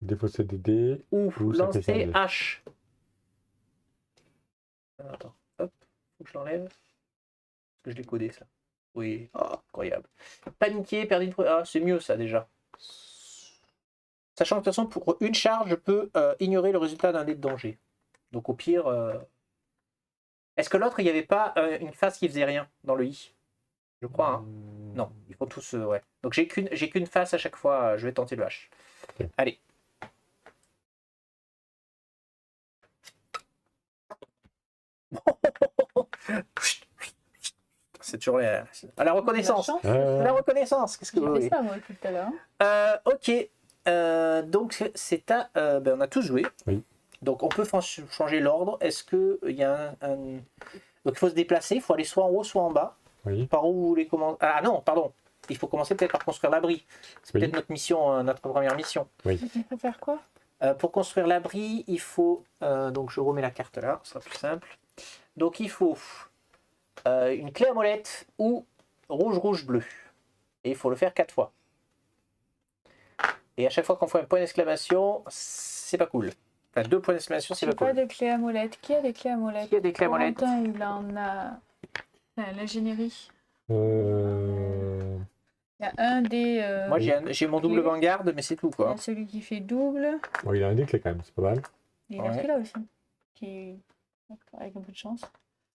Défausser des dés. Ou lancer sacrifier un dé. H. Attends. Hop. Faut que je l'enlève. Parce que je l'ai codé ça. Oui. Oh, incroyable. Paniquer, perdre une... Ah, c'est mieux ça déjà. Sachant que de toute façon, pour une charge, je peux ignorer le résultat d'un dé de danger. Donc au pire... Est-ce que l'autre, il n'y avait pas une phase qui faisait rien dans le I? Je crois, hein. Non, ils font tous... ouais. Donc j'ai qu'une phase à chaque fois, je vais tenter le H. Okay. Allez. C'est toujours à la reconnaissance. La reconnaissance, qu'est-ce que vous voulez? J'ai fait ça moi tout à l'heure. Ok. Donc c'est à... on a tous joué. Oui. Donc on peut changer l'ordre. Est-ce qu'il y a un... Donc il faut se déplacer, il faut aller soit en haut, soit en bas. Oui. Par où vous voulez commencer? Ah non, pardon. Il faut commencer peut-être par construire l'abri. C'est peut-être notre mission, notre première mission. Oui. Tu peux faire quoi? Pour construire l'abri, il faut... donc je remets la carte là, ce sera plus simple. Donc il faut une clé à molette ou rouge, bleu. Et il faut le faire 4 fois. Et à chaque fois qu'on fait un point d'exclamation, c'est pas cool. Enfin, 2 points d'exclamation, c'est pas pas cool. de clé à molette. Qui a des clés à molette? Qui a des clés à molette? Corentin, il en a... L'ingénierie. Euh... Il y a un des... Moi j'ai mon double vanguard, mais c'est tout il y quoi. a celui qui fait double. Bon, il a un dé clé quand même, c'est pas mal. Il y a Ouais. celui-là aussi. Qui... Avec un peu de chance.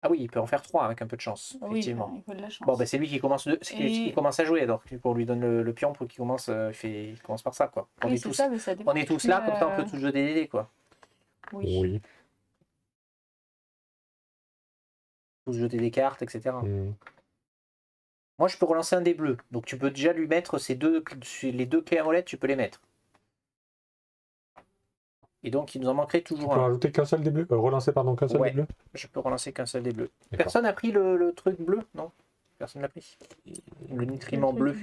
Ah oui, il peut en faire 3 avec un peu de chance, Oui, effectivement. il faut de la chance. Bon, ben c'est lui qui commence, qui commence à jouer, donc on lui donne le pion pour qu'il commence, il commence par ça quoi. On Oui, est c'est tous, ça, mais ça dépend. on est tous là, comme ça on peut tous jouer des dés quoi. Oui. Tous jeter des cartes, etc. Mm. Moi je peux relancer un dé bleu, donc tu peux déjà lui mettre les 2 clés à molette, tu peux les mettre. Et donc il nous en manquerait Tu toujours peux un. rajouter qu'un seul dé bleu, relancer pardon qu'un seul Ouais. dé bleu. Je peux relancer qu'un seul dé bleus. D'accord. Personne n'a pris le truc bleu, non? Personne l'a pris. Le nutriment bleu.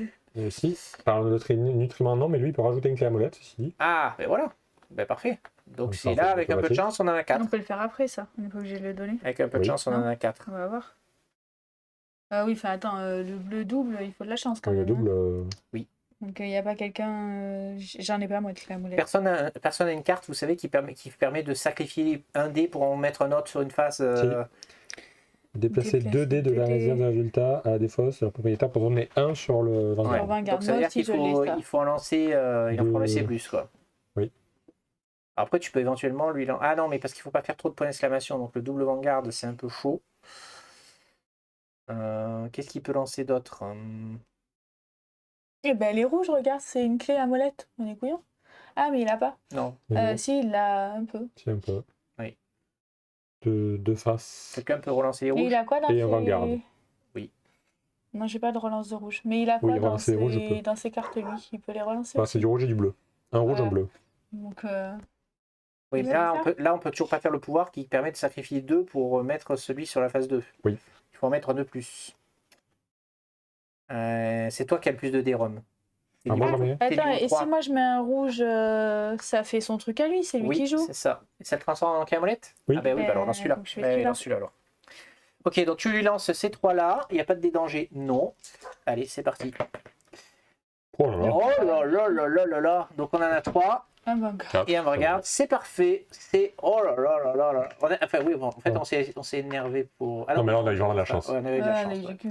Si, par notre nutriment non, mais lui il peut rajouter une clé à molette, ceci dit. Ah, ben voilà. Ben parfait. Donc Donc, c'est ça, là, c'est avec un peu de automatique. chance, on en a 4. On peut le faire après ça. On n'est pas obligé de le donner. Avec un peu de Oui. chance, on en a 4. On va voir. Ah oui, enfin attends, le bleu double, il faut de la chance quand Le même. double. Donc il n'y a pas quelqu'un. J'en ai pas moi de clé à molette. Personne n'a une carte, vous savez, qui permet de sacrifier un dé pour en mettre un autre sur une phase. Déplacer 2 dés de la réserve de résultat à la défausse de leur propriétaire pour donner 1 sur le Ouais. Vanguard. Vanguard. Donc ça veut Moi dire qu'il aussi, je l'ai, faut, ça. il faut en lancer, il en faut en laisser plus quoi. Oui. Après tu peux éventuellement lui lancer. Ah non, mais parce qu'il faut pas faire trop de points d'exclamation, donc le double vanguard c'est un peu chaud. Qu'est-ce qu'il peut lancer d'autre? Eh ben les rouges, regarde, c'est une clé à molette. On est couillon. Ah mais il a pas. Non. Si, il l'a un peu. C'est un peu. Oui. De face. Quelqu'un peut relancer les Et rouges? il a quoi dans Et ses... un Vanguard. Oui. Non, j'ai pas de relance de rouge. Mais il a quoi Oui, dans, relancer les rouges, je peux. dans ses cartes, lui? Il peut les relancer Bah, aussi. c'est du rouge et du bleu. Un rouge, un Ouais. bleu. Donc, Oui, Vous mais là avez on peut toujours pas faire le pouvoir qui permet de sacrifier 2 pour mettre celui sur la phase 2. Oui. Il faut en mettre 2 plus. C'est toi qui as le plus de dés, Rome. C'est Ah, moi, niveau- j'en ai un. c'est attends, niveau et 3. si moi je mets un rouge, ça fait son truc à lui, c'est lui Oui, qui joue. c'est ça. Et ça le transforme en camolette? Oui. Ah ben oui, bah alors dans celui-là. donc je fais Ouais, celui-là. dans celui-là alors. Ok, donc tu lui lances ces 3-là. Il n'y a pas de dédanger? Non. Allez, c'est parti. Oh là là. Oh là là là là là là. Donc on en a 3 Un Vanguard. 4. et un regard. C'est parfait. C'est... Oh là là là là là. Enfin oui, bon, en fait on s'est énervé pour... Ah Non, mais là, on a eu vraiment de la chance. Ouais, on avait eu de la Ah, chance, les ouais. jeux que-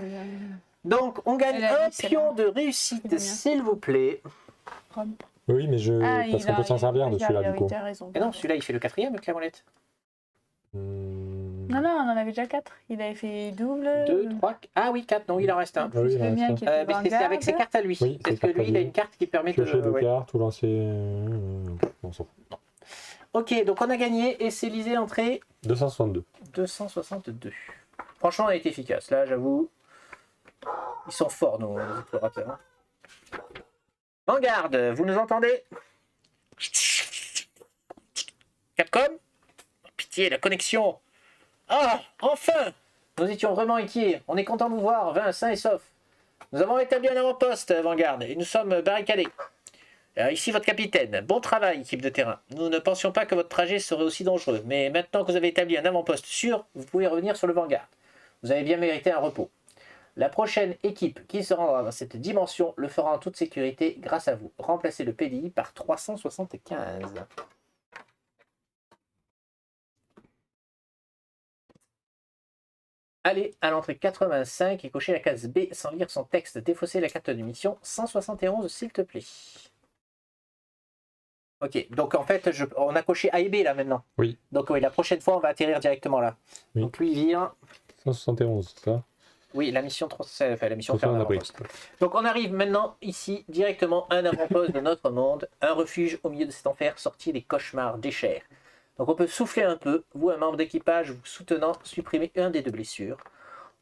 Donc on gagne Elle a un dit, c'est pion bon. de réussite, C'est bien. s'il vous plaît. Oui, mais je. Ah, Parce qu'on peut s'en servir de celui-là, du coup. T'as raison. Et non, celui-là il fait le 4e avec la molette. Non, on en avait déjà 4. Il avait fait double. 2, 3... Ah oui, 4, non, il en reste un. Ah oui, il le reste mien un. qui était Mais c'est avec ses Vanguard. cartes à lui. Oui, Parce ses que cartes à lui, il a lui. une carte qui permet Piocher de... 2 ouais. cartes ou lancer. On s'en fout. Ok, donc on a gagné et c'est lisé l'entrée 262. 262. Franchement, on a été efficace. Là, j'avoue, ils sont forts, nos explorateurs. Hein. Vanguard, vous nous entendez? Capcom? Pitié, la connexion. Ah, enfin! Nous étions vraiment inquiets. On est content de vous voir, sain et sauf. Nous avons établi un avant-poste, Vanguard, et nous sommes barricadés. Ici votre capitaine. Bon travail, équipe de terrain. Nous ne pensions pas que votre trajet serait aussi dangereux, mais maintenant que vous avez établi un avant-poste sûr, vous pouvez revenir sur le Vanguard. Vous avez bien mérité un repos. La prochaine équipe qui se rendra dans cette dimension le fera en toute sécurité grâce à vous. Remplacez le PDI par 375. Allez à l'entrée 85 et cochez la case B sans lire son texte. Défaussez la carte de mission 171 s'il te plaît. Ok, donc en fait, on a coché A et B là maintenant. Oui. Donc oui, la prochaine fois, on va atterrir directement là. Oui. Donc lui, il vient. 171, c'est ça? Oui, la mission 3, enfin, la mission faire un avant-poste. Donc on arrive maintenant ici, directement un avant-poste de notre monde, un refuge au milieu de cet enfer sorti des cauchemars d'Escher. Donc on peut souffler un peu, vous un membre d'équipage vous soutenant, supprimez un des 2 blessures.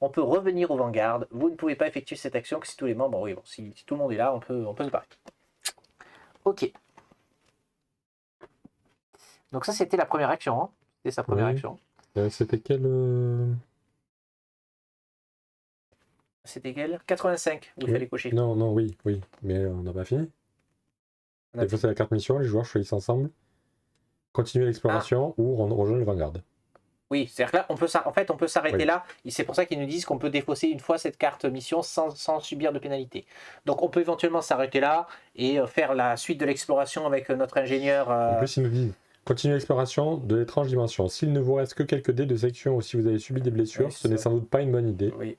On peut revenir au Vanguard, vous ne pouvez pas effectuer cette action que si tous les membres, oui bon, si tout le monde est là, on peut se barrer. Ok. Donc ça c'était la première action, hein. C'était sa première action. C'était quelle C'était quelle 85, vous fallait cocher. Non, oui, mais on n'a pas fini. Défausser la carte mission, les joueurs choisissent ensemble. Continuer l'exploration ou rejoindre le Vanguard. Oui, c'est-à-dire que là, on peut s'arrêter là, et c'est pour ça qu'ils nous disent qu'on peut défausser une fois cette carte mission sans subir de pénalité. Donc on peut éventuellement s'arrêter là et faire la suite de l'exploration avec notre ingénieur. En plus, ils nous disent continuer l'exploration de l'étrange dimension. S'il ne vous reste que quelques dés de section ou si vous avez subi des blessures, oui, ce n'est sans doute pas une bonne idée. Oui.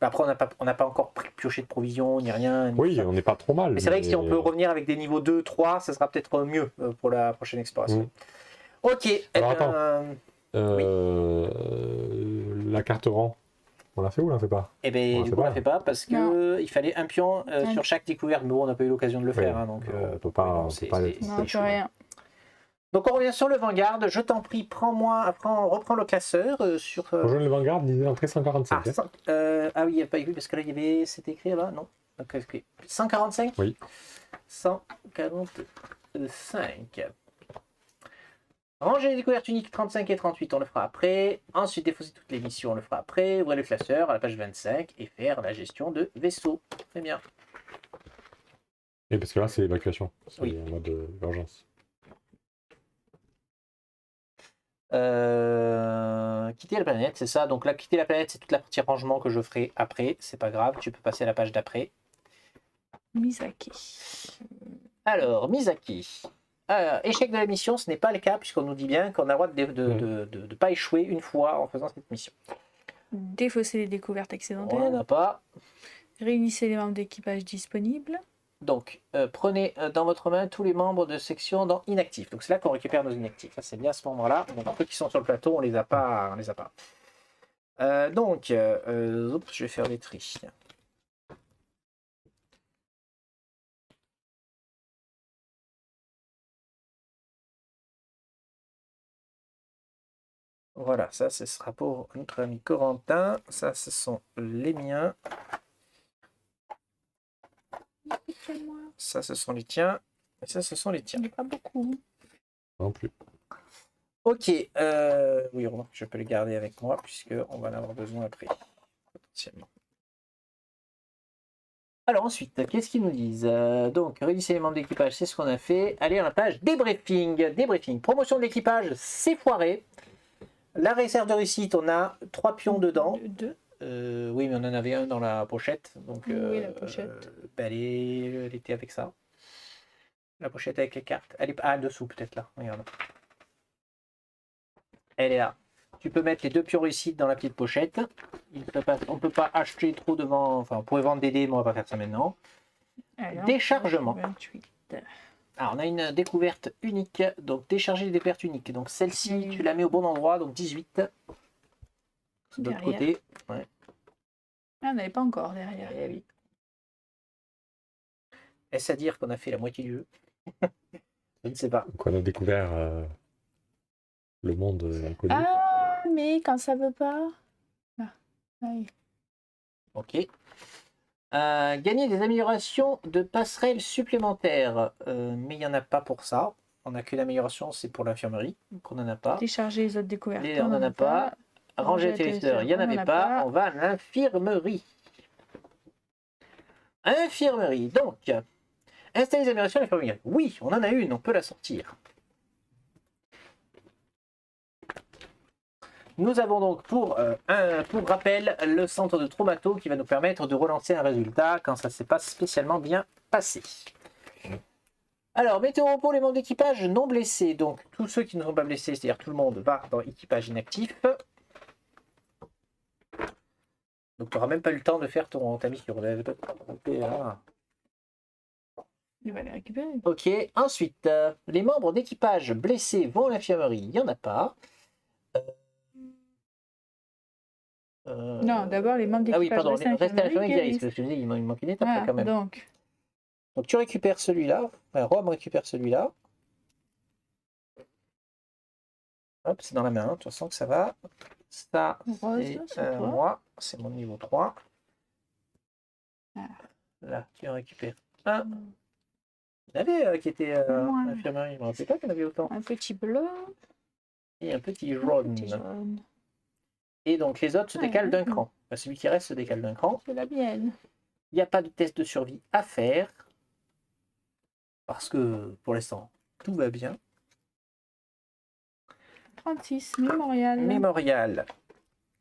Après, on n'a pas encore pioché de provisions, ni rien. Oui, on n'est pas trop mal. Mais c'est vrai que si on peut revenir avec des niveaux 2, 3, ça sera peut-être mieux pour la prochaine exploration. Ok. Alors attends. Oui. La carte rang, on l'a fait ou on la fait pas? Eh bien, du coup, on la fait pas parce qu'il fallait un pion sur chaque découverte. Mais bon, on n'a pas eu l'occasion de le faire. Hein, donc, on peut pas. Non, rien. Donc on revient sur le Vanguard, je t'en prie, reprends le classeur sur... Rejoindre le Vanguard, disait entrée 145. Ah oui, il n'y a pas eu, parce que là, c'était écrit là-bas, non. Donc, 145 Oui. 145. Ranger les découvertes uniques 35 et 38, on le fera après. Ensuite, défausser toutes les missions, on le fera après. Ouvrir le classeur à la page 25 et faire la gestion de vaisseau. Très bien. Et parce que là, c'est l'évacuation. C'est oui. En mode urgence. Quitter la planète, c'est ça. Donc là, quitter la planète, c'est toute la partie rangement que je ferai après. C'est pas grave, tu peux passer à la page d'après. Misaki. Alors, Misaki. Échec de la mission, ce n'est pas le cas, puisqu'on nous dit bien qu'on a le droit de ne pas échouer une fois en faisant cette mission. Défausser les découvertes excédentaires. On n'a pas. Réunissez les membres d'équipage disponibles. Donc, prenez dans votre main tous les membres de section dans inactifs. Donc, c'est là qu'on récupère nos inactifs. Ça, c'est bien à ce moment-là. Donc, ceux qui sont sur le plateau, on les a pas. Je vais faire les tris. Voilà, ça, ce sera pour notre ami Corentin. Ça, ce sont les miens. Ça, ce sont les tiens. Et ça, ce sont les tiens. Pas beaucoup. Non plus. Ok. Oui, je peux les garder avec moi, puisqu'on va en avoir besoin après. Potentiellement. Alors ensuite, qu'est-ce qu'ils nous disent? Donc, réunissez les membres d'équipage, c'est ce qu'on a fait. Allez à la page débriefing. Débriefing. Promotion de l'équipage, c'est foiré. La réserve de réussite, on a 3 pions dedans. 2. Oui, mais on en avait un dans la pochette. Donc, oui, la pochette. Elle était avec ça. La pochette avec les cartes. Elle est dessous, peut-être là. Regarde. Elle est là. Tu peux mettre les 2 pions réussites dans la petite pochette. On ne peut pas acheter trop devant. Enfin, on pourrait vendre des dés, mais on va pas faire ça maintenant. Alors, déchargement. 28. Alors, on a une découverte unique. Donc, décharger les découvertes uniques. Donc, celle-ci, tu la mets au bon endroit. Donc, 18. De l'autre côté. Ouais. Ah, on n'avait pas encore derrière. Eh oui. Est-ce à dire qu'on a fait la moitié du jeu? Je ne sais pas. Qu'on a découvert le monde inconnu. Ah, mais quand ça veut pas. Ah, oui. Ok. Gagner des améliorations de passerelles supplémentaires. Mais il n'y en a pas pour ça. On n'a qu'une amélioration, c'est pour l'infirmerie. Donc on n'en a pas. Décharger les autres découvertes. On n'en a pas. Ranger les télésphores, il n'y en avait pas. On va à l'infirmerie. infirmerie. Donc, installer les améliorations à l'infirmerie. Oui, on en a une, on peut la sortir. Nous avons donc pour rappel le centre de traumato qui va nous permettre de relancer un résultat quand ça ne s'est pas spécialement bien passé. Alors, mettez au repos les membres d'équipage non blessés. Donc, tous ceux qui ne sont pas blessés, c'est-à-dire tout le monde, va dans équipage inactif. Donc, tu n'auras même pas eu le temps de faire ta mission. Il va les récupérer. Ok, ensuite, les membres d'équipage blessés vont à l'infirmerie. Il n'y en a pas. Non, d'abord les membres d'équipage. Ah oui, pardon, blessés à reste à l'infirmerie, guérissent. parce que je dis, il manque une étape quand même. Donc, tu récupères celui-là. Enfin, Rome récupère celui-là. Hop, c'est dans la main, de toute façon que ça va. Ça, c'est moi. C'est mon niveau 3. Là, tu récupères un. Il y en avait qui était à l'infirmerie. Je ne me rappelais pas qu'il y en avait autant. un petit bleu. Et un petit jaune. Et donc les autres se décalent d'un cran. Enfin, celui qui reste se décale d'un cran. C'est la mienne. Il n'y a pas de test de survie à faire. Parce que pour l'instant, tout va bien. 36, mémorial. Mémorial.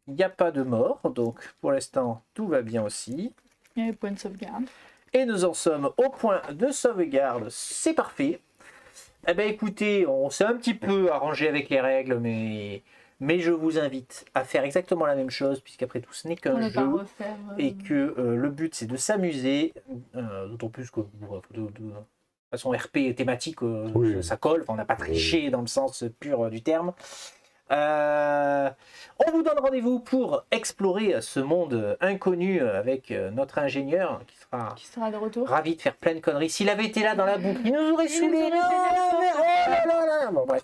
Il n'y a pas de mort. Donc pour l'instant, tout va bien aussi. Il y a les points de sauvegarde. Et nous en sommes au point de sauvegarde. C'est parfait. Eh bien écoutez, on s'est un petit peu arrangé avec les règles, mais je vous invite à faire exactement la même chose, puisqu'après tout, ce n'est qu'un jeu. Et que le but, c'est de s'amuser. D'autant plus que de façon RP thématique, Oui. ça colle. Enfin, on n'a pas triché dans le sens pur du terme. On vous donne rendez-vous pour explorer ce monde inconnu avec notre ingénieur qui sera de retour. ravi de faire plein de conneries. S'il avait été là dans la boucle, il nous aurait saoulé. Bon, bref.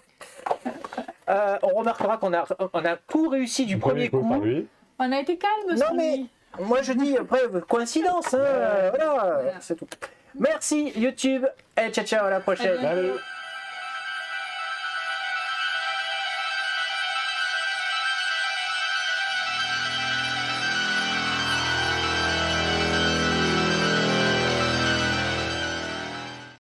On remarquera qu'on a tout réussi du premier coup. On a été calme. Non mais moi je dis après coïncidence. Voilà, c'est tout. Merci YouTube et ciao ciao à la prochaine. Salut.